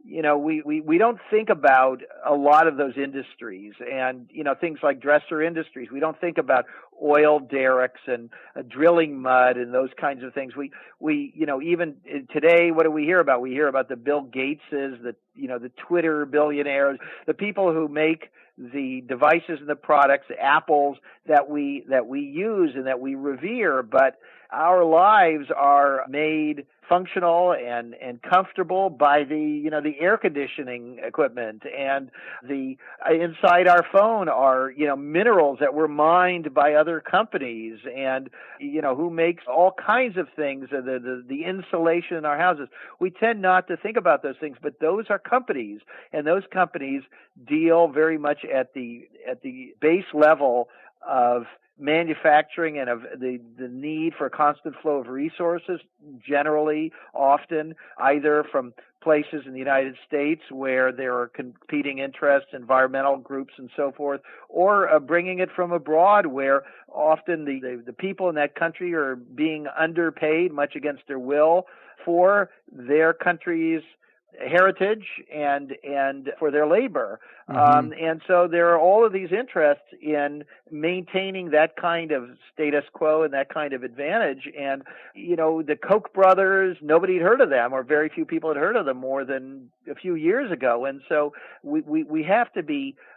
You know, we don't think about a lot of those industries, and, you know, things like dresser industries. We don't think about oil derricks and drilling mud and those kinds of things. We you know, even today, what do we hear about? We hear about the Bill Gateses, the Twitter billionaires, the people who make the devices and the products, the Apples that we use and that we revere. But our lives are made functional and comfortable by the air conditioning equipment, and the inside our phone are, you know, minerals that were mined by other companies, and, you know, who makes all kinds of things, the insulation in our houses. We tend not to think about those things, but those are companies, and those companies deal very much at the base level of manufacturing and of the need for a constant flow of resources, generally, often, either from places in the United States where there are competing interests, environmental groups and so forth, or bringing it from abroad where often the people in that country are being underpaid, much against their will, for their country's heritage and for their labor. Mm-hmm. And so there are all of these interests in maintaining that kind of status quo and that kind of advantage. And, you know, the Koch brothers, nobody had heard of them, or very few people had heard of them more than a few years ago. And so we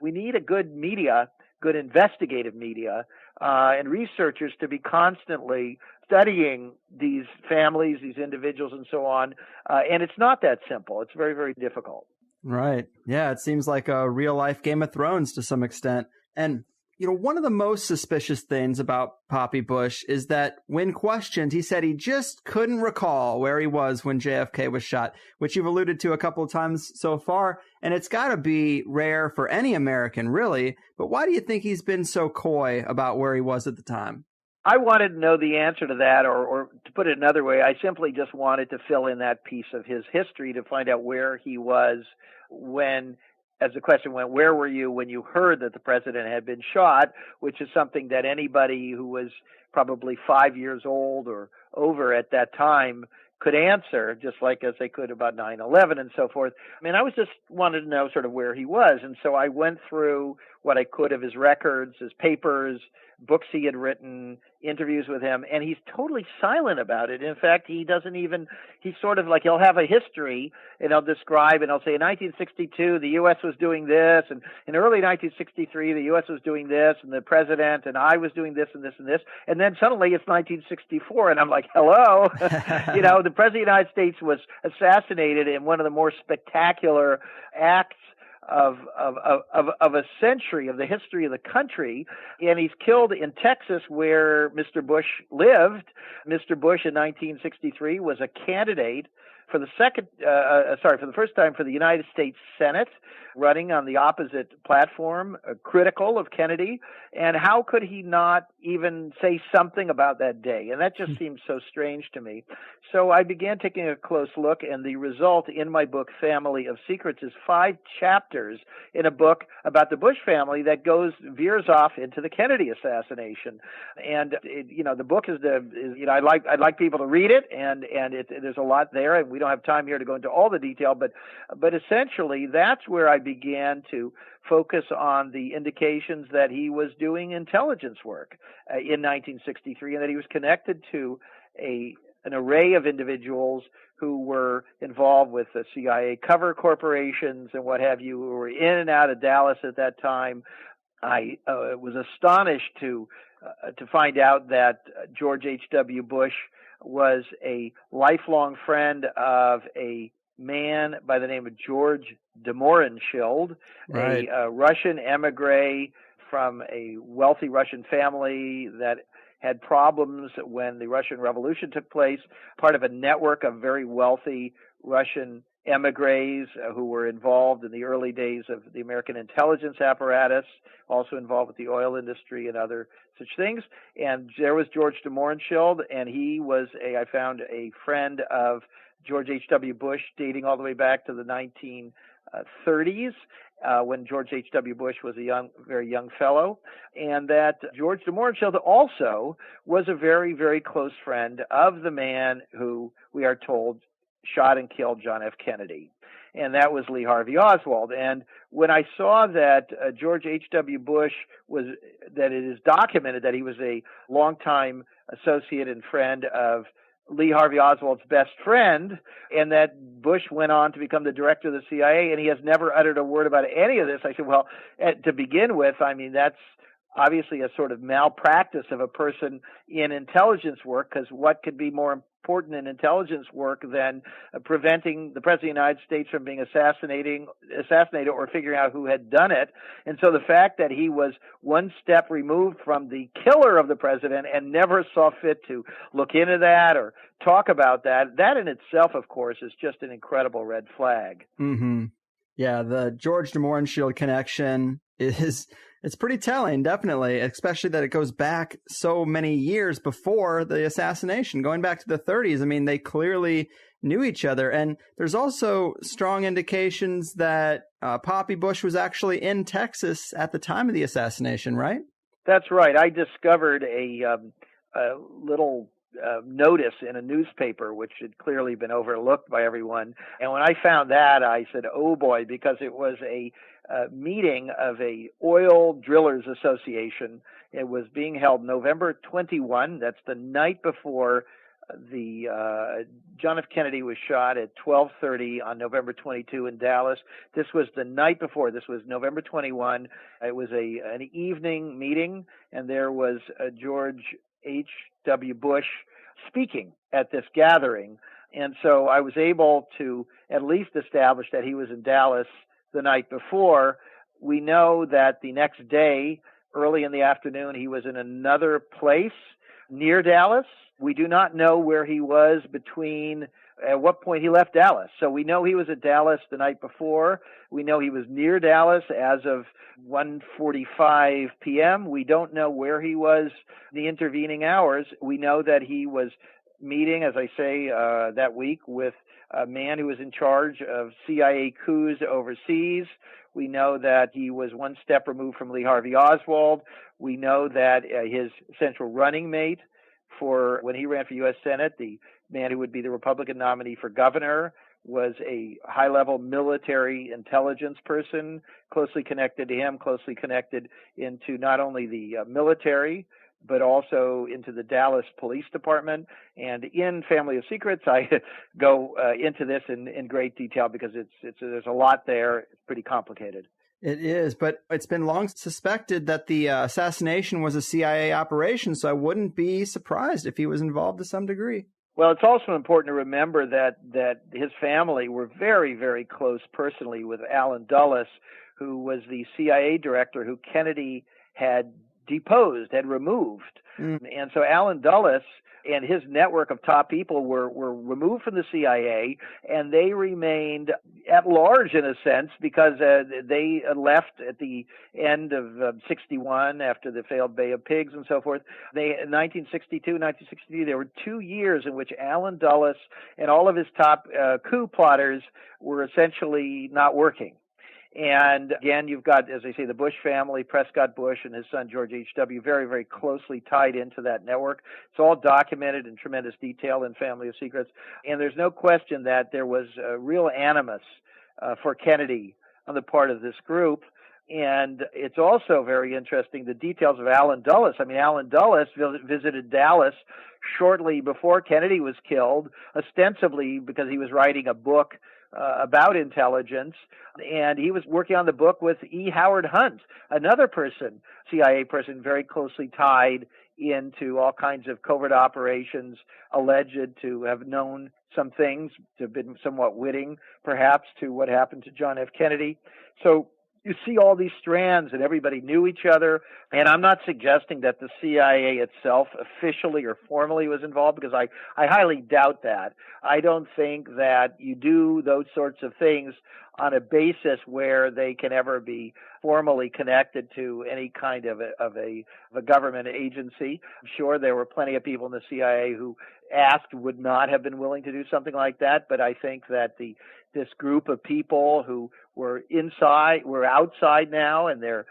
need a good media, good investigative media, and researchers to be constantly studying these families, these individuals, and so on. And it's not that simple. It's very, very difficult. Right. Yeah, it seems like a real-life Game of Thrones to some extent. And one of the most suspicious things about Poppy Bush is that when questioned, he said he just couldn't recall where he was when JFK was shot, which you've alluded to a couple of times so far. And it's got to be rare for any American, really. But why do you think he's been so coy about where he was at the time? I wanted to know the answer to that, or to put it another way, I simply just wanted to fill in that piece of his history to find out where he was when, as the question went, where were you when you heard that the president had been shot, which is something that anybody who was probably 5 years old or over at that time could answer, just like as they could about 9/11 and so forth. I mean, I was just wanted to know sort of where he was. And so I went through what I could of his records, his papers, books he had written, interviews with him, and he's totally silent about it. In fact, he's sort of like, he'll have a history, and he'll describe, and he'll say, in 1962, the U.S. was doing this, and in early 1963, the U.S. was doing this, and the president and I was doing this and this and this, and then suddenly it's 1964, and I'm like, hello? The President of the United States was assassinated in one of the more spectacular acts of a century of the history of the country, and he's killed in Texas where Mr. Bush lived. Mr. Bush in 1963 was a candidate for the first time for the United States Senate, running on the opposite platform, critical of Kennedy. And how could he not even say something about that day? And that just seems so strange to me. So I began taking a close look, and the result in my book, Family of Secrets, is 5 chapters in a book about the Bush family that veers off into the Kennedy assassination. And the book I'd like people to read it, and there's a lot there, and we don't have time here to go into all the detail, but essentially that's where I began to focus on the indications that he was doing intelligence work in 1963, and that he was connected to an array of individuals who were involved with the CIA cover corporations and what have you, who were in and out of Dallas at that time. I was astonished to find out that George H.W. Bush was a lifelong friend of a man by the name of George de Mohrenschildt, right, a Russian emigre from a wealthy Russian family that had problems when the Russian Revolution took place, part of a network of very wealthy Russian emigres who were involved in the early days of the American intelligence apparatus, also involved with the oil industry and other such things. And there was George de Mohrenschildt, and he was I found a friend of George H.W. Bush dating all the way back to the 1930s, when George H.W. Bush was a very young fellow, and that George de Mohrenschildt also was a very, very close friend of the man who, we are told, shot and killed John F. Kennedy, and that was Lee Harvey Oswald. And when I saw that George H.W. Bush that it is documented that he was a longtime associate and friend of Lee Harvey Oswald's best friend, and that Bush went on to become the director of the CIA, and he has never uttered a word about any of this, I said, well, to begin with, I mean, that's obviously a sort of malpractice of a person in intelligence work, because what could be more important in intelligence work than preventing the President of the United States from being assassinated or figuring out who had done it. And so the fact that he was one step removed from the killer of the president and never saw fit to look into that or talk about that in itself, of course, is just an incredible red flag. Mm-hmm. Yeah, the George de Mohrenschildt connection it's pretty telling, definitely, especially that it goes back so many years before the assassination, going back to the 30s. I mean, they clearly knew each other. And there's also strong indications that Poppy Bush was actually in Texas at the time of the assassination, right? That's right. I discovered a little notice in a newspaper, which had clearly been overlooked by everyone. And when I found that, I said, oh boy, because it was a meeting of a oil drillers association. It was being held November 21. That's the night before John F. Kennedy was shot at 12:30 on November 22 in Dallas. This was the night before. This was November 21. It was an evening meeting, and there was George H.W. Bush speaking at this gathering. And so I was able to at least establish that he was in Dallas the night before. We know that the next day, early in the afternoon, he was in another place near Dallas. We do not know where he was at what point he left Dallas. So we know he was at Dallas the night before. We know he was near Dallas as of 1:45 p.m. We don't know where he was the intervening hours. We know that he was meeting, as I say, that week with a man who was in charge of CIA coups overseas. We know that he was one step removed from Lee Harvey Oswald. We know that his central running mate for when he ran for U.S. Senate, the man who would be the Republican nominee for governor, was a high-level military intelligence person, closely connected to him, closely connected into not only the military, but also into the Dallas Police Department. And in Family of Secrets, I go into this in great detail because there's a lot there. It's pretty complicated. It is, but it's been long suspected that the assassination was a CIA operation, so I wouldn't be surprised if he was involved to some degree. Well, it's also important to remember that his family were very, very close personally with Allen Dulles, who was the CIA director who Kennedy had deposed, had removed. And so Allen Dulles and his network of top people were removed from the CIA, and they remained at large in a sense because they left at the end of 61 after the failed Bay of Pigs and so forth. In 1963, there were 2 years in which Allen Dulles and all of his top coup plotters were essentially not working. And again, you've got, as I say, the Bush family, Prescott Bush and his son George H.W., very, very closely tied into that network. It's all documented in tremendous detail in Family of Secrets. And there's no question that there was a real animus for Kennedy on the part of this group. And it's also very interesting, the details of Allen Dulles. I mean, Allen Dulles visited Dallas shortly before Kennedy was killed, ostensibly because he was writing a book about intelligence, and he was working on the book with E. Howard Hunt, another person, CIA person, very closely tied into all kinds of covert operations, alleged to have known some things, to have been somewhat witting, perhaps, to what happened to John F. Kennedy. So you see all these strands, and everybody knew each other. And I'm not suggesting that the CIA itself officially or formally was involved, because I highly doubt that. I don't think that you do those sorts of things on a basis where they can ever be formally connected to any kind of a government agency. I'm sure there were plenty of people in the CIA who asked would not have been willing to do something like that, but I think that this group of people who were outside now, and their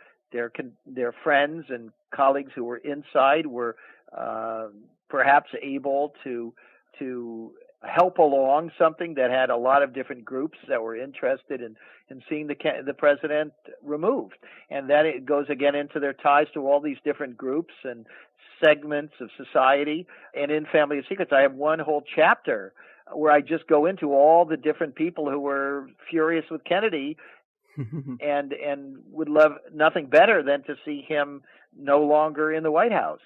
friends and colleagues who were inside were perhaps able to help along something that had a lot of different groups that were interested in seeing the president removed. And that it goes again into their ties to all these different groups and segments of society. And in Family of Secrets, I have one whole chapter where I just go into all the different people who were furious with Kennedy and would love nothing better than to see him no longer in the White House.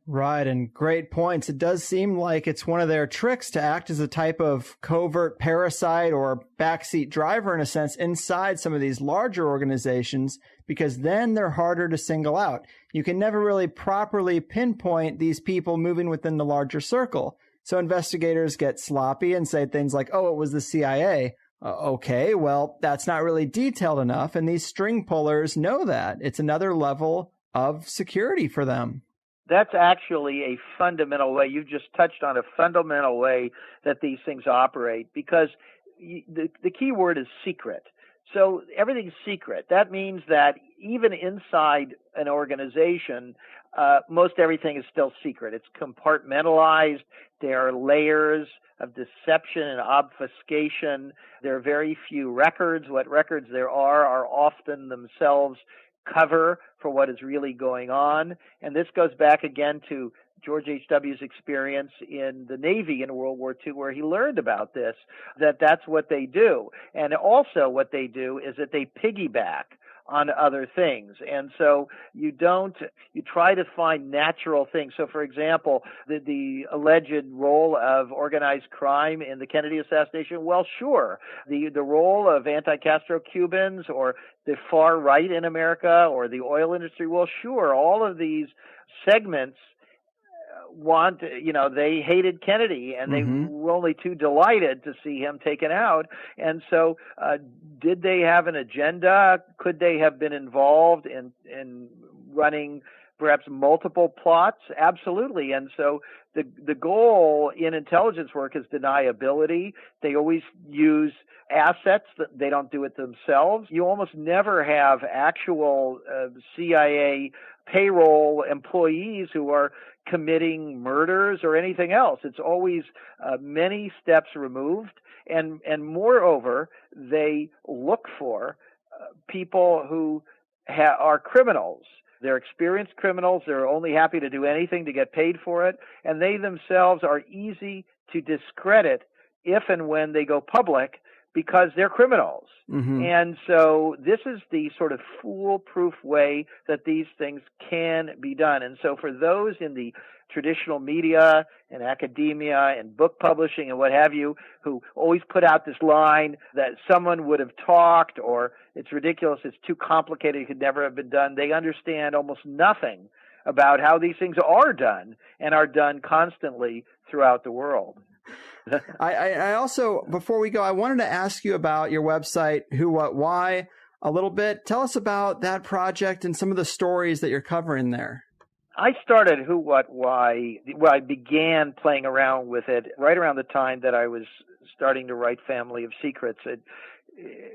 Right, and great points. It does seem like it's one of their tricks to act as a type of covert parasite or backseat driver, in a sense, inside some of these larger organizations, because then they're harder to single out. You can never really properly pinpoint these people moving within the larger circle. So investigators get sloppy and say things like, oh, it was the CIA. Okay, well, that's not really detailed enough, and these string pullers know that. It's another level of security for them. That's actually a fundamental way. You've just touched on a fundamental way that these things operate, because the key word is secret. So everything's secret. That means that even inside an organization, most everything is still secret. It's compartmentalized. There are layers of deception and obfuscation. There are very few records. What records there are often themselves cover for what is really going on. And this goes back again to George H.W.'s experience in the Navy in World War II, where he learned about this, that's what they do. And also what they do is that they piggyback on other things. And so you try to find natural things. So, for example, the alleged role of organized crime in the Kennedy assassination, well, sure. The role of anti-Castro Cubans or the far right in America or the oil industry, well, sure. All of these segments they hated Kennedy, and they were only too delighted to see him taken out. And so did they have an agenda? Could they have been involved in running perhaps multiple plots? Absolutely. And so the goal in intelligence work is deniability. They always use assets. That they don't do it themselves. You almost never have actual CIA payroll employees who are committing murders or anything else. It's always many steps removed. And moreover, they look for people who are criminals. They're experienced criminals. They're only happy to do anything to get paid for it. And they themselves are easy to discredit if and when they go public, because they're criminals. And so this is the sort of foolproof way that these things can be done. And so for those in the traditional media and academia and book publishing and what have you, who always put out this line that someone would have talked, or it's ridiculous, it's too complicated, it could never have been done, they understand almost nothing about how these things are done and are done constantly throughout the world. I also, before we go, I wanted to ask you about your website, Who, What, Why, a little bit. Tell us about that project and some of the stories that you're covering there. I started Who, What, Why. Well, I began playing around with it right around the time that I was starting to write Family of Secrets.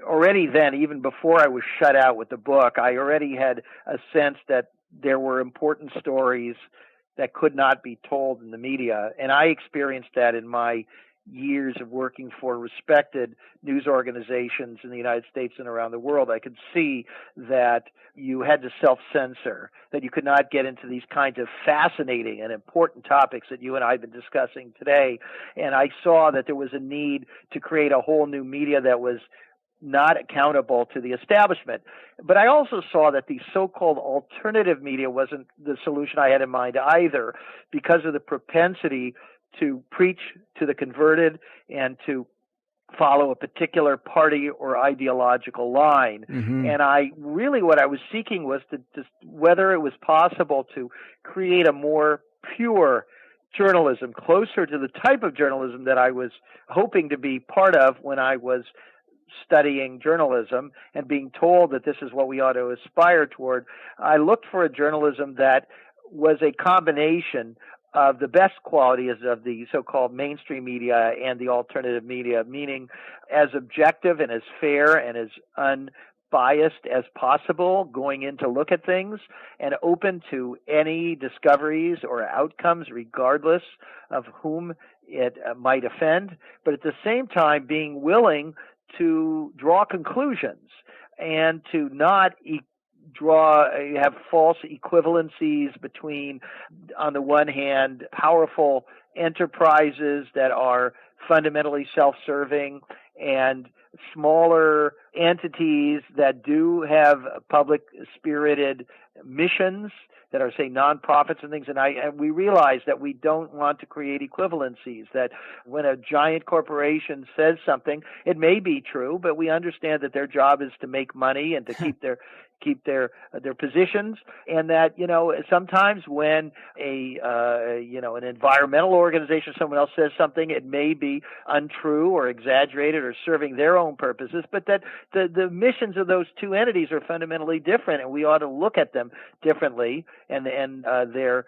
Already then, even before I was shut out with the book, I already had a sense that there were important stories that could not be told in the media. And I experienced that in my years of working for respected news organizations in the United States and around the world. I could see that you had to self-censor, that you could not get into these kinds of fascinating and important topics that you and I have been discussing today. And I saw that there was a need to create a whole new media that was not accountable to the establishment. But I also saw that the so-called alternative media wasn't the solution I had in mind either, because of the propensity to preach to the converted and to follow a particular party or ideological line. And what I was seeking was to whether it was possible to create a more pure journalism, closer to the type of journalism that I was hoping to be part of when I was studying journalism and being told that this is what we ought to aspire toward. I looked for a journalism that was a combination of the best qualities of the so-called mainstream media and the alternative media, meaning as objective and as fair and as unbiased as possible going in to look at things, and open to any discoveries or outcomes regardless of whom it might offend, but at the same time being willing to draw conclusions and to not have false equivalencies between, on the one hand, powerful enterprises that are fundamentally self-serving and smaller entities that do have public-spirited missions that are, say, nonprofits and things. And we realize that we don't want to create equivalencies, that when a giant corporation says something, it may be true, but we understand that their job is to make money and to keep their positions, and that sometimes when an environmental organization, someone else says something, it may be untrue or exaggerated or serving their own purposes, but that the missions of those two entities are fundamentally different, and we ought to look at them differently and their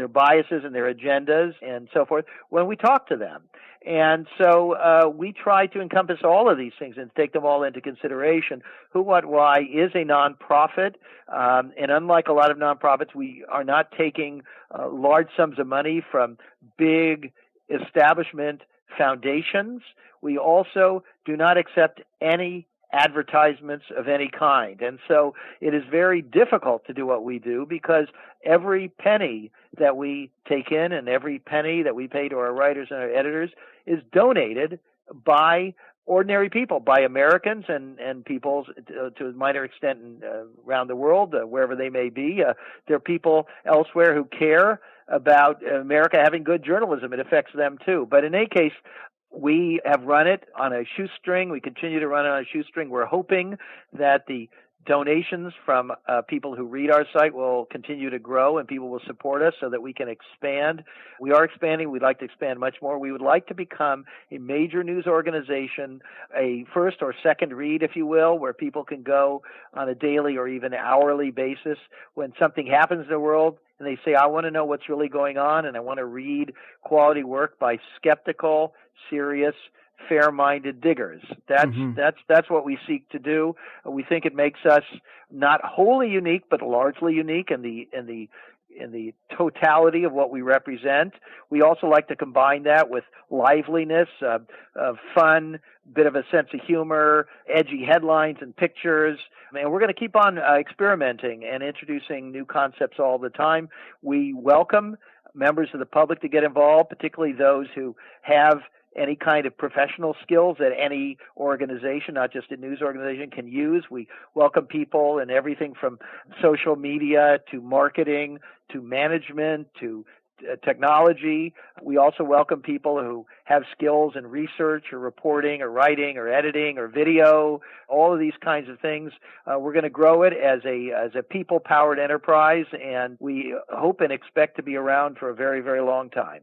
biases and their agendas and so forth when we talk to them. And so we try to encompass all of these things and take them all into consideration. Who, What, Why is a nonprofit, and unlike a lot of nonprofits, we are not taking large sums of money from big establishment foundations. We also do not accept any advertisements of any kind. And so it is very difficult to do what we do because every penny that we take in and every penny that we pay to our writers and our editors is donated by ordinary people, by Americans and people to a minor extent around the world, wherever they may be. There are people elsewhere who care about America having good journalism. It affects them too. But in any case, we have run it on a shoestring. We continue to run it on a shoestring. We're hoping that the donations from people who read our site will continue to grow and people will support us so that we can expand. We are expanding. We'd like to expand much more. We would like to become a major news organization, a first or second read, if you will, where people can go on a daily or even hourly basis when something happens in the world and they say, I want to know what's really going on and I want to read quality work by skeptical, serious, fair-minded diggers. That's what we seek to do. We think it makes us not wholly unique, but largely unique in the totality of what we represent. We also like to combine that with liveliness, fun, bit of a sense of humor, edgy headlines and pictures. And we're going to keep on experimenting and introducing new concepts all the time. We welcome members of the public to get involved, particularly those who have any kind of professional skills that any organization, not just a news organization, can use. We welcome people in everything from social media to marketing to management to technology. We also welcome people who have skills in research or reporting or writing or editing or video, all of these kinds of things. We're going to grow it as a people-powered enterprise, and we hope and expect to be around for a very, very long time.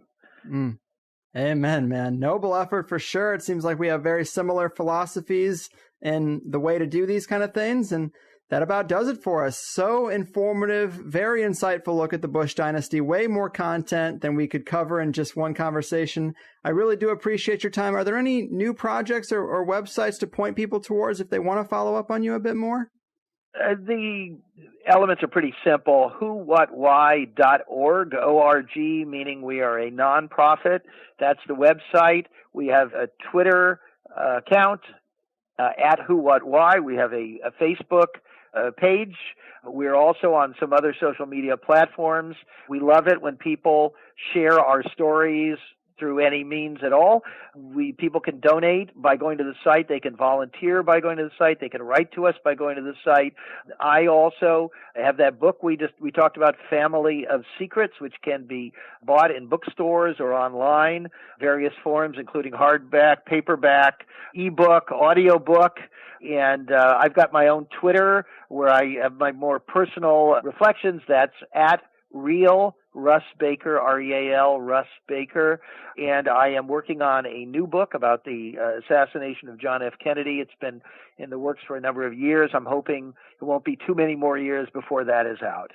Amen, man. Noble effort for sure. It seems like we have very similar philosophies in the way to do these kind of things, and that about does it for us. So informative, very insightful look at the Bush Dynasty, way more content than we could cover in just one conversation. I really do appreciate your time. Are there any new projects or websites to point people towards if they want to follow up on you a bit more? The elements are pretty simple. whowhatwhy.org, O-R-G, meaning we are a nonprofit. That's the website. We have a Twitter account at whowhatwhy. We have a Facebook page. We're also on some other social media platforms. We love it when people share our stories through any means at all. People can donate by going to the site. They can volunteer by going to the site. They can write to us by going to the site. I also have that book we talked about, Family of Secrets, which can be bought in bookstores or online, various forms, including hardback, paperback, ebook, audiobook. And I've got my own Twitter where I have my more personal reflections. That's at Real Russ Baker, R-E-A-L, Russ Baker. And I am working on a new book about the assassination of John F. Kennedy. It's been in the works for a number of years. I'm hoping it won't be too many more years before that is out.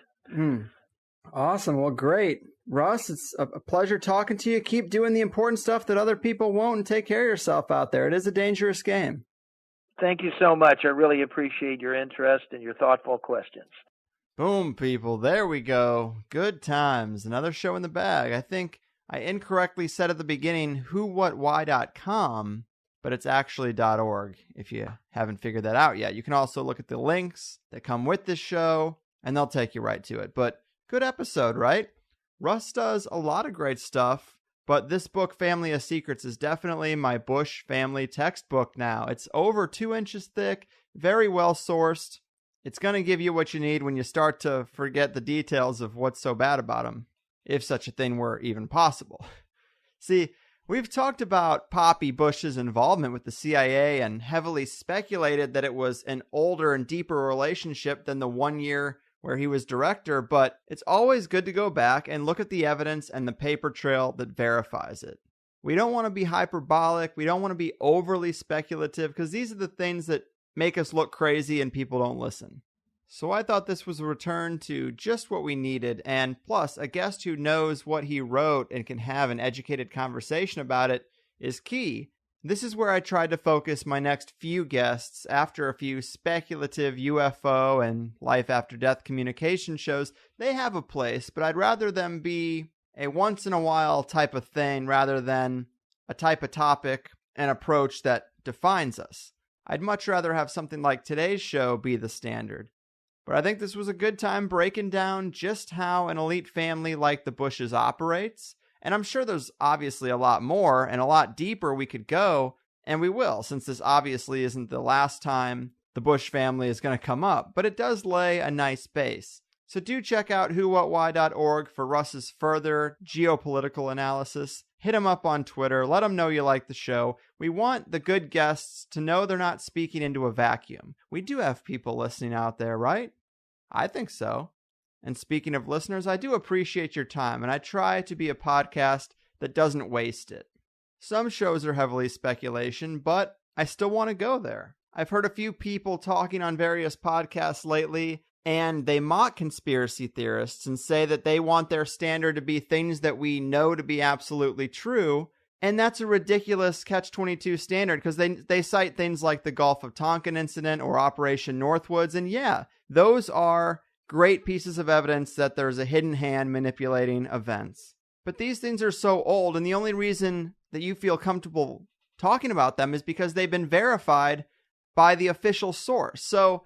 Awesome. Well, great. Russ, it's a pleasure talking to you. Keep doing the important stuff that other people won't, and take care of yourself out there. It is a dangerous game. Thank you so much. I really appreciate your interest and your thoughtful questions. Boom, people. There we go. Good times. Another show in the bag. I think I incorrectly said at the beginning whowhatwhy.com, but it's actually .org if you haven't figured that out yet. You can also look at the links that come with this show, and they'll take you right to it. But good episode, right? Russ does a lot of great stuff, but this book, Family of Secrets, is definitely my Bush family textbook now. It's over 2 inches thick, very well sourced. It's going to give you what you need when you start to forget the details of what's so bad about him, if such a thing were even possible. See, we've talked about Poppy Bush's involvement with the CIA and heavily speculated that it was an older and deeper relationship than the 1 year where he was director, but it's always good to go back and look at the evidence and the paper trail that verifies it. We don't want to be hyperbolic. We don't want to be overly speculative, because these are the things that make us look crazy and people don't listen. So I thought this was a return to just what we needed, and plus a guest who knows what he wrote and can have an educated conversation about it is key. This is where I tried to focus my next few guests after a few speculative UFO and life after death communication shows. They have a place, but I'd rather them be a once in a while type of thing rather than a type of topic and approach that defines us. I'd much rather have something like today's show be the standard. But I think this was a good time breaking down just how an elite family like the Bushes operates. And I'm sure there's obviously a lot more and a lot deeper we could go, and we will, since this obviously isn't the last time the Bush family is going to come up. But it does lay a nice base. So do check out whowhatwhy.org for Russ's further geopolitical analysis. Hit him up on Twitter. Let him know you like the show. We want the good guests to know they're not speaking into a vacuum. We do have people listening out there, right? I think so. And speaking of listeners, I do appreciate your time, and I try to be a podcast that doesn't waste it. Some shows are heavily speculation, but I still want to go there. I've heard a few people talking on various podcasts lately, and they mock conspiracy theorists and say that they want their standard to be things that we know to be absolutely true. And that's a ridiculous catch-22 standard, because they cite things like the Gulf of Tonkin incident or Operation Northwoods. And yeah, those are great pieces of evidence that there's a hidden hand manipulating events. But these things are so old, and the only reason that you feel comfortable talking about them is because they've been verified by the official source. So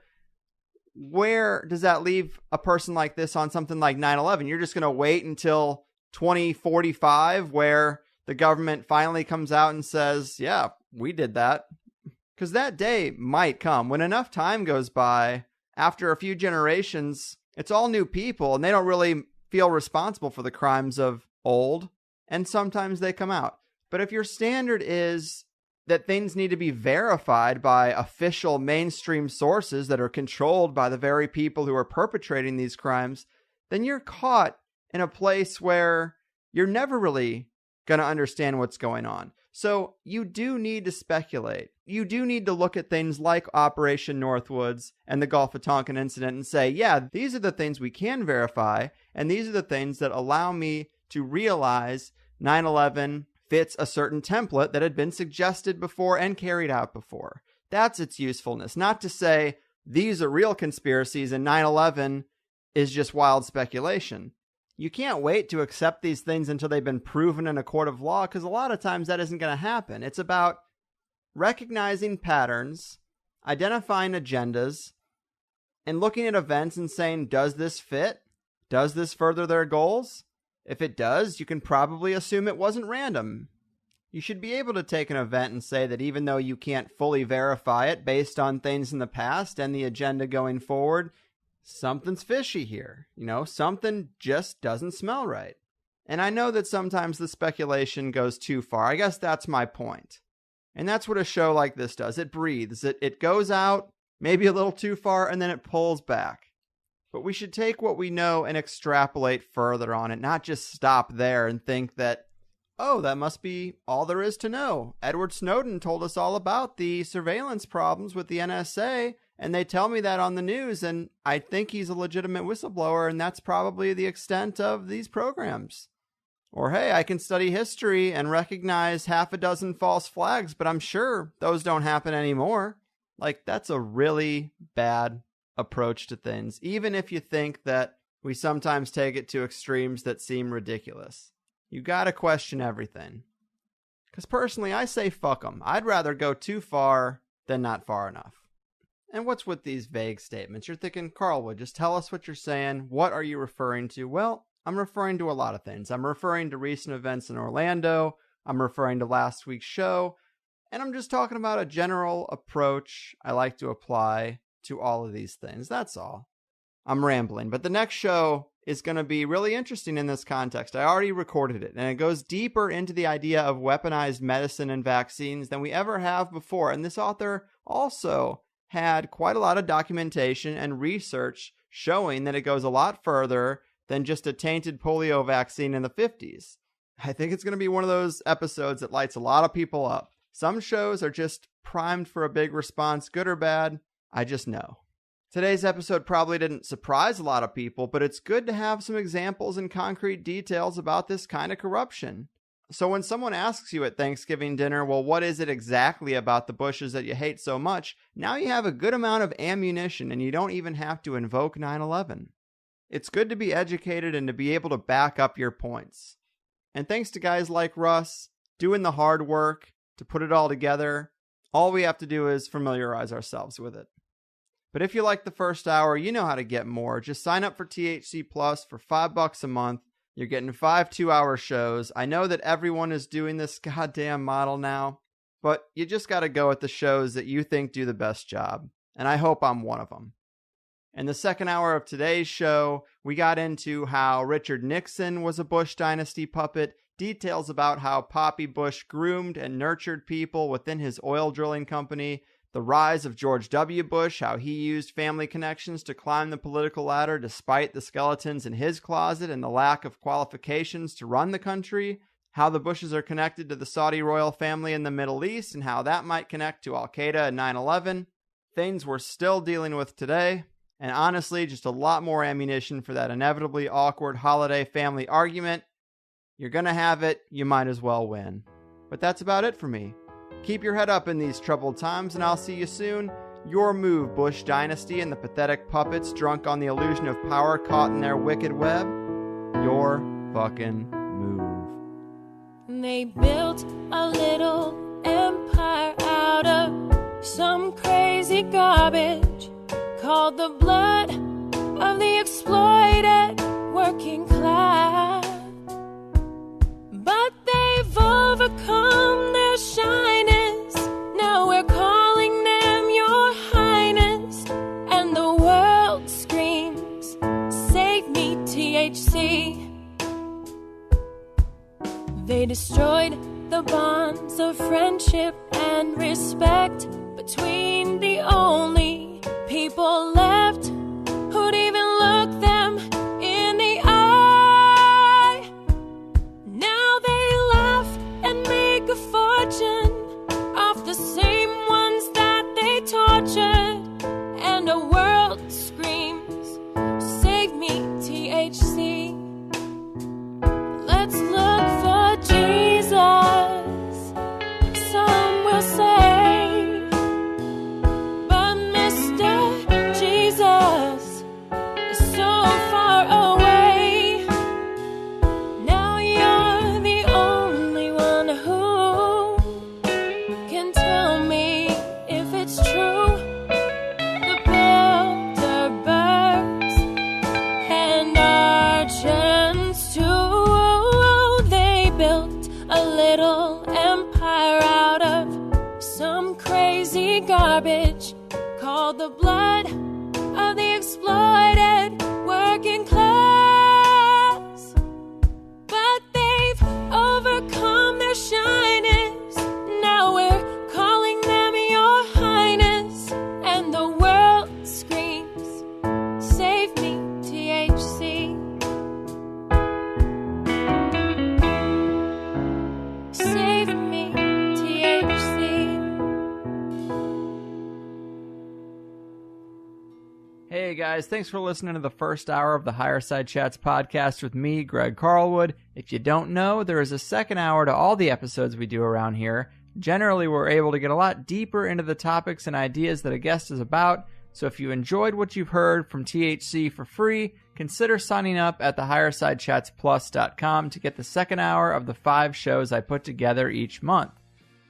where does that leave a person like this on something like 9/11? You're just going to wait until 2045 where the government finally comes out and says, yeah, we did that. Because that day might come. When enough time goes by, after a few generations, it's all new people, and they don't really feel responsible for the crimes of old, and sometimes they come out. But if your standard is that things need to be verified by official mainstream sources that are controlled by the very people who are perpetrating these crimes, then you're caught in a place where you're never really going to understand what's going on. So you do need to speculate. You do need to look at things like Operation Northwoods and the Gulf of Tonkin incident and say, yeah, these are the things we can verify, and these are the things that allow me to realize 9/11 fits a certain template that had been suggested before and carried out before. That's its usefulness. Not to say these are real conspiracies and 9/11 is just wild speculation. You can't wait to accept these things until they've been proven in a court of law, because a lot of times that isn't going to happen. It's about recognizing patterns, identifying agendas, and looking at events and saying, does this fit? Does this further their goals? If it does, you can probably assume it wasn't random. You should be able to take an event and say that even though you can't fully verify it based on things in the past and the agenda going forward, something's fishy here. Something just doesn't smell right. And I know that sometimes the speculation goes too far. I guess that's my point. And that's what a show like this does. It breathes. It goes out maybe a little too far, and then it pulls back. But we should take what we know and extrapolate further on it, not just stop there and think that, oh, that must be all there is to know. Edward Snowden told us all about the surveillance problems with the NSA, and they tell me that on the news, and I think he's a legitimate whistleblower, and that's probably the extent of these programs. Or, hey, I can study history and recognize half a dozen false flags, but I'm sure those don't happen anymore. That's a really bad approach to things, even if you think that we sometimes take it to extremes that seem ridiculous. You gotta question everything. Because personally, I say fuck them. I'd rather go too far than not far enough. And what's with these vague statements? You're thinking, Carlwood, just tell us what you're saying. What are you referring to? Well, I'm referring to a lot of things. I'm referring to recent events in Orlando. I'm referring to last week's show. And I'm just talking about a general approach I like to apply to all of these things. That's all. I'm rambling, but the next show is going to be really interesting in this context. I already recorded it, and it goes deeper into the idea of weaponized medicine and vaccines than we ever have before. And this author also had quite a lot of documentation and research showing that it goes a lot further than just a tainted polio vaccine in the 50s. I think it's going to be one of those episodes that lights a lot of people up. Some shows are just primed for a big response, good or bad. I just know. Today's episode probably didn't surprise a lot of people, but it's good to have some examples and concrete details about this kind of corruption. So when someone asks you at Thanksgiving dinner, well, what is it exactly about the Bushes that you hate so much? Now you have a good amount of ammunition, and you don't even have to invoke 9/11. It's good to be educated and to be able to back up your points. And thanks to guys like Russ doing the hard work to put it all together, All we have to do is familiarize ourselves with it. But if you like the first hour, you know how to get more. Just sign up for THC Plus for $5 a month. You're getting 5 2-hour shows. I know that everyone is doing this goddamn model now, but you just got to go with the shows that you think do the best job. And I hope I'm one of them. In the second hour of today's show, we got into how Richard Nixon was a Bush Dynasty puppet, details about how Poppy Bush groomed and nurtured people within his oil drilling company, the rise of George W. Bush, how he used family connections to climb the political ladder despite the skeletons in his closet and the lack of qualifications to run the country, how the Bushes are connected to the Saudi royal family in the Middle East and how that might connect to Al-Qaeda and 9/11, things we're still dealing with today, and honestly, just a lot more ammunition for that inevitably awkward holiday family argument. You're gonna have it, you might as well win. But that's about it for me. Keep your head up in these troubled times, and I'll see you soon. Your move, Bush Dynasty and the pathetic puppets drunk on the illusion of power caught in their wicked web. Your fucking move. They built a little empire out of some crazy garbage called the blood of the exploited working class. But they've overcome their shyness. Now we're calling them your highness. And the world screams, save me, THC. They destroyed the bonds of friendship and respect between the only people left who'd even look them in the eye. Now they laugh and make a fortune off the same ones that they tortured. And a world screams, save me, THC. Let's look for Jesus, some will say. But Mr. Jesus is so far away. Now you're the only one who can tell me if it's true. The Bilderbergs and Argents too, they built a little empire out of some crazy garbage called the blood of the exploited working class. But they've overcome their shyness. Now we're calling them your highness. And the world screams, save me, THC. Save me, THC. Hey guys, thanks for listening to the first hour of the Higher Side Chats podcast with me, Greg Carlwood. If you don't know, there is a second hour to all the episodes we do around here. Generally, we're able to get a lot deeper into the topics and ideas that a guest is about, so if you enjoyed what you've heard from THC for free, consider signing up at thehighersidechatsplus.com to get the second hour of the 5 shows I put together each month.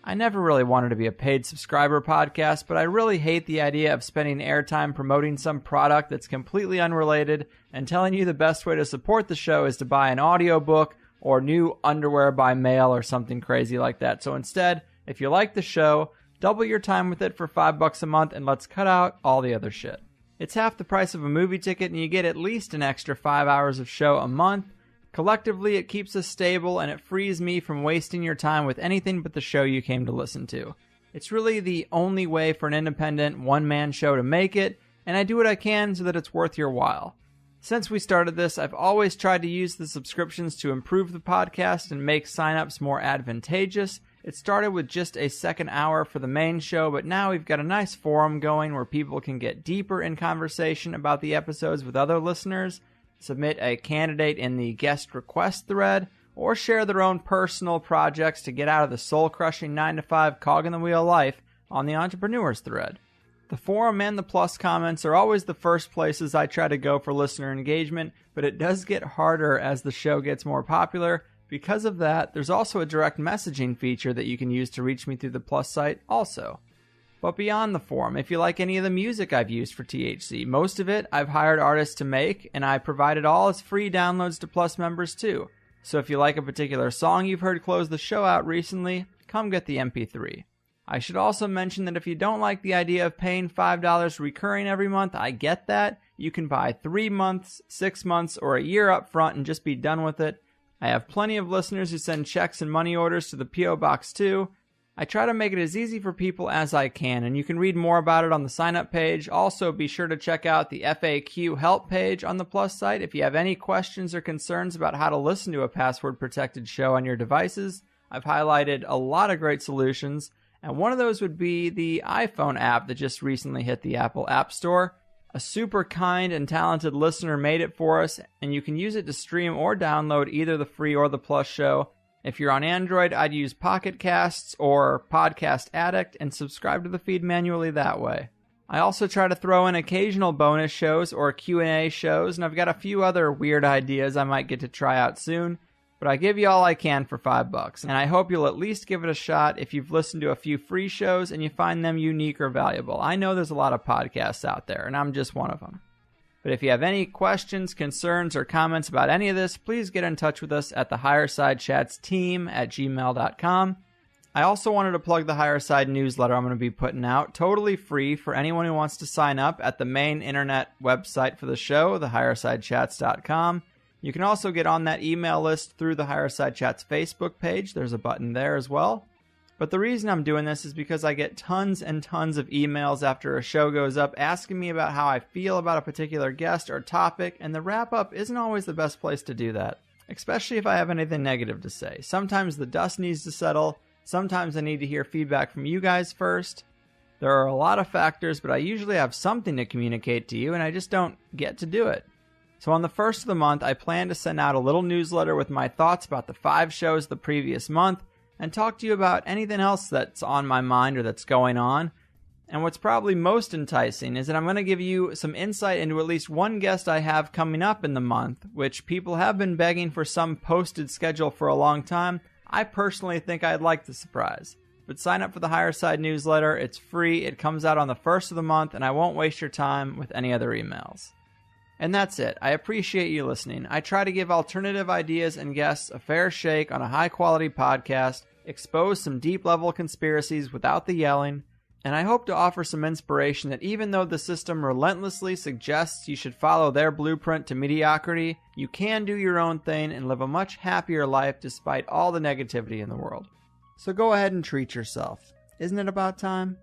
I never really wanted to be a paid subscriber podcast, but I really hate the idea of spending airtime promoting some product that's completely unrelated and telling you the best way to support the show is to buy an audiobook or new underwear by mail or something crazy like that. So instead, if you like the show, double your time with it for $5 a month and let's cut out all the other shit. It's half the price of a movie ticket and you get at least an extra 5 hours of show a month. Collectively, it keeps us stable and it frees me from wasting your time with anything but the show you came to listen to. It's really the only way for an independent one-man show to make it, and I do what I can so that it's worth your while. Since we started this, I've always tried to use the subscriptions to improve the podcast and make signups more advantageous. It started with just a second hour for the main show, but now we've got a nice forum going where people can get deeper in conversation about the episodes with other listeners, submit a candidate in the guest request thread, or share their own personal projects to get out of the soul-crushing 9-to-5 cog-in-the-wheel life on the entrepreneurs thread. The forum and the plus comments are always the first places I try to go for listener engagement, but it does get harder as the show gets more popular. Because of that, there's also a direct messaging feature that you can use to reach me through the plus site also. But beyond the forum, if you like any of the music I've used for THC, most of it I've hired artists to make, and I provide it all as free downloads to Plus members too. So if you like a particular song you've heard close the show out recently, come get the MP3. I should also mention that if you don't like the idea of paying $5 recurring every month, I get that. You can buy 3 months, 6 months, or a year up front and just be done with it. I have plenty of listeners who send checks and money orders to the P.O. Box too. I try to make it as easy for people as I can, and you can read more about it on the sign-up page. Also, be sure to check out the FAQ help page on the Plus site if you have any questions or concerns about how to listen to a password-protected show on your devices. I've highlighted a lot of great solutions, and one of those would be the iPhone app that just recently hit the Apple App Store. A super kind and talented listener made it for us, and you can use it to stream or download either the free or the Plus show. If you're on Android, I'd use Pocket Casts or Podcast Addict and subscribe to the feed manually that way. I also try to throw in occasional bonus shows or Q&A shows, and I've got a few other weird ideas I might get to try out soon, but I give you all I can for $5, and I hope you'll at least give it a shot if you've listened to a few free shows and you find them unique or valuable. I know there's a lot of podcasts out there, and I'm just one of them. But if you have any questions, concerns, or comments about any of this, please get in touch with us at the Higher Side Chats team at gmail.com. I also wanted to plug the Higher Side newsletter I'm going to be putting out, totally free for anyone who wants to sign up at the main internet website for the show, thehighersidechats.com. You can also get on that email list through the Higher Side Chats Facebook page. There's a button there as well. But the reason I'm doing this is because I get tons and tons of emails after a show goes up asking me about how I feel about a particular guest or topic, and the wrap-up isn't always the best place to do that, especially if I have anything negative to say. Sometimes the dust needs to settle. Sometimes I need to hear feedback from you guys first. There are a lot of factors, but I usually have something to communicate to you, and I just don't get to do it. So on the first of the month, I plan to send out a little newsletter with my thoughts about the 5 shows the previous month, and talk to you about anything else that's on my mind or that's going on. And what's probably most enticing is that I'm going to give you some insight into at least one guest I have coming up in the month, which people have been begging for some posted schedule for a long time. I personally think I'd like the surprise. But sign up for the Higher Side newsletter. It's free. It comes out on the first of the month, and I won't waste your time with any other emails. And that's it. I appreciate you listening. I try to give alternative ideas and guests a fair shake on a high-quality podcast, expose some deep-level conspiracies without the yelling, and I hope to offer some inspiration that even though the system relentlessly suggests you should follow their blueprint to mediocrity, you can do your own thing and live a much happier life despite all the negativity in the world. So go ahead and treat yourself. Isn't it about time?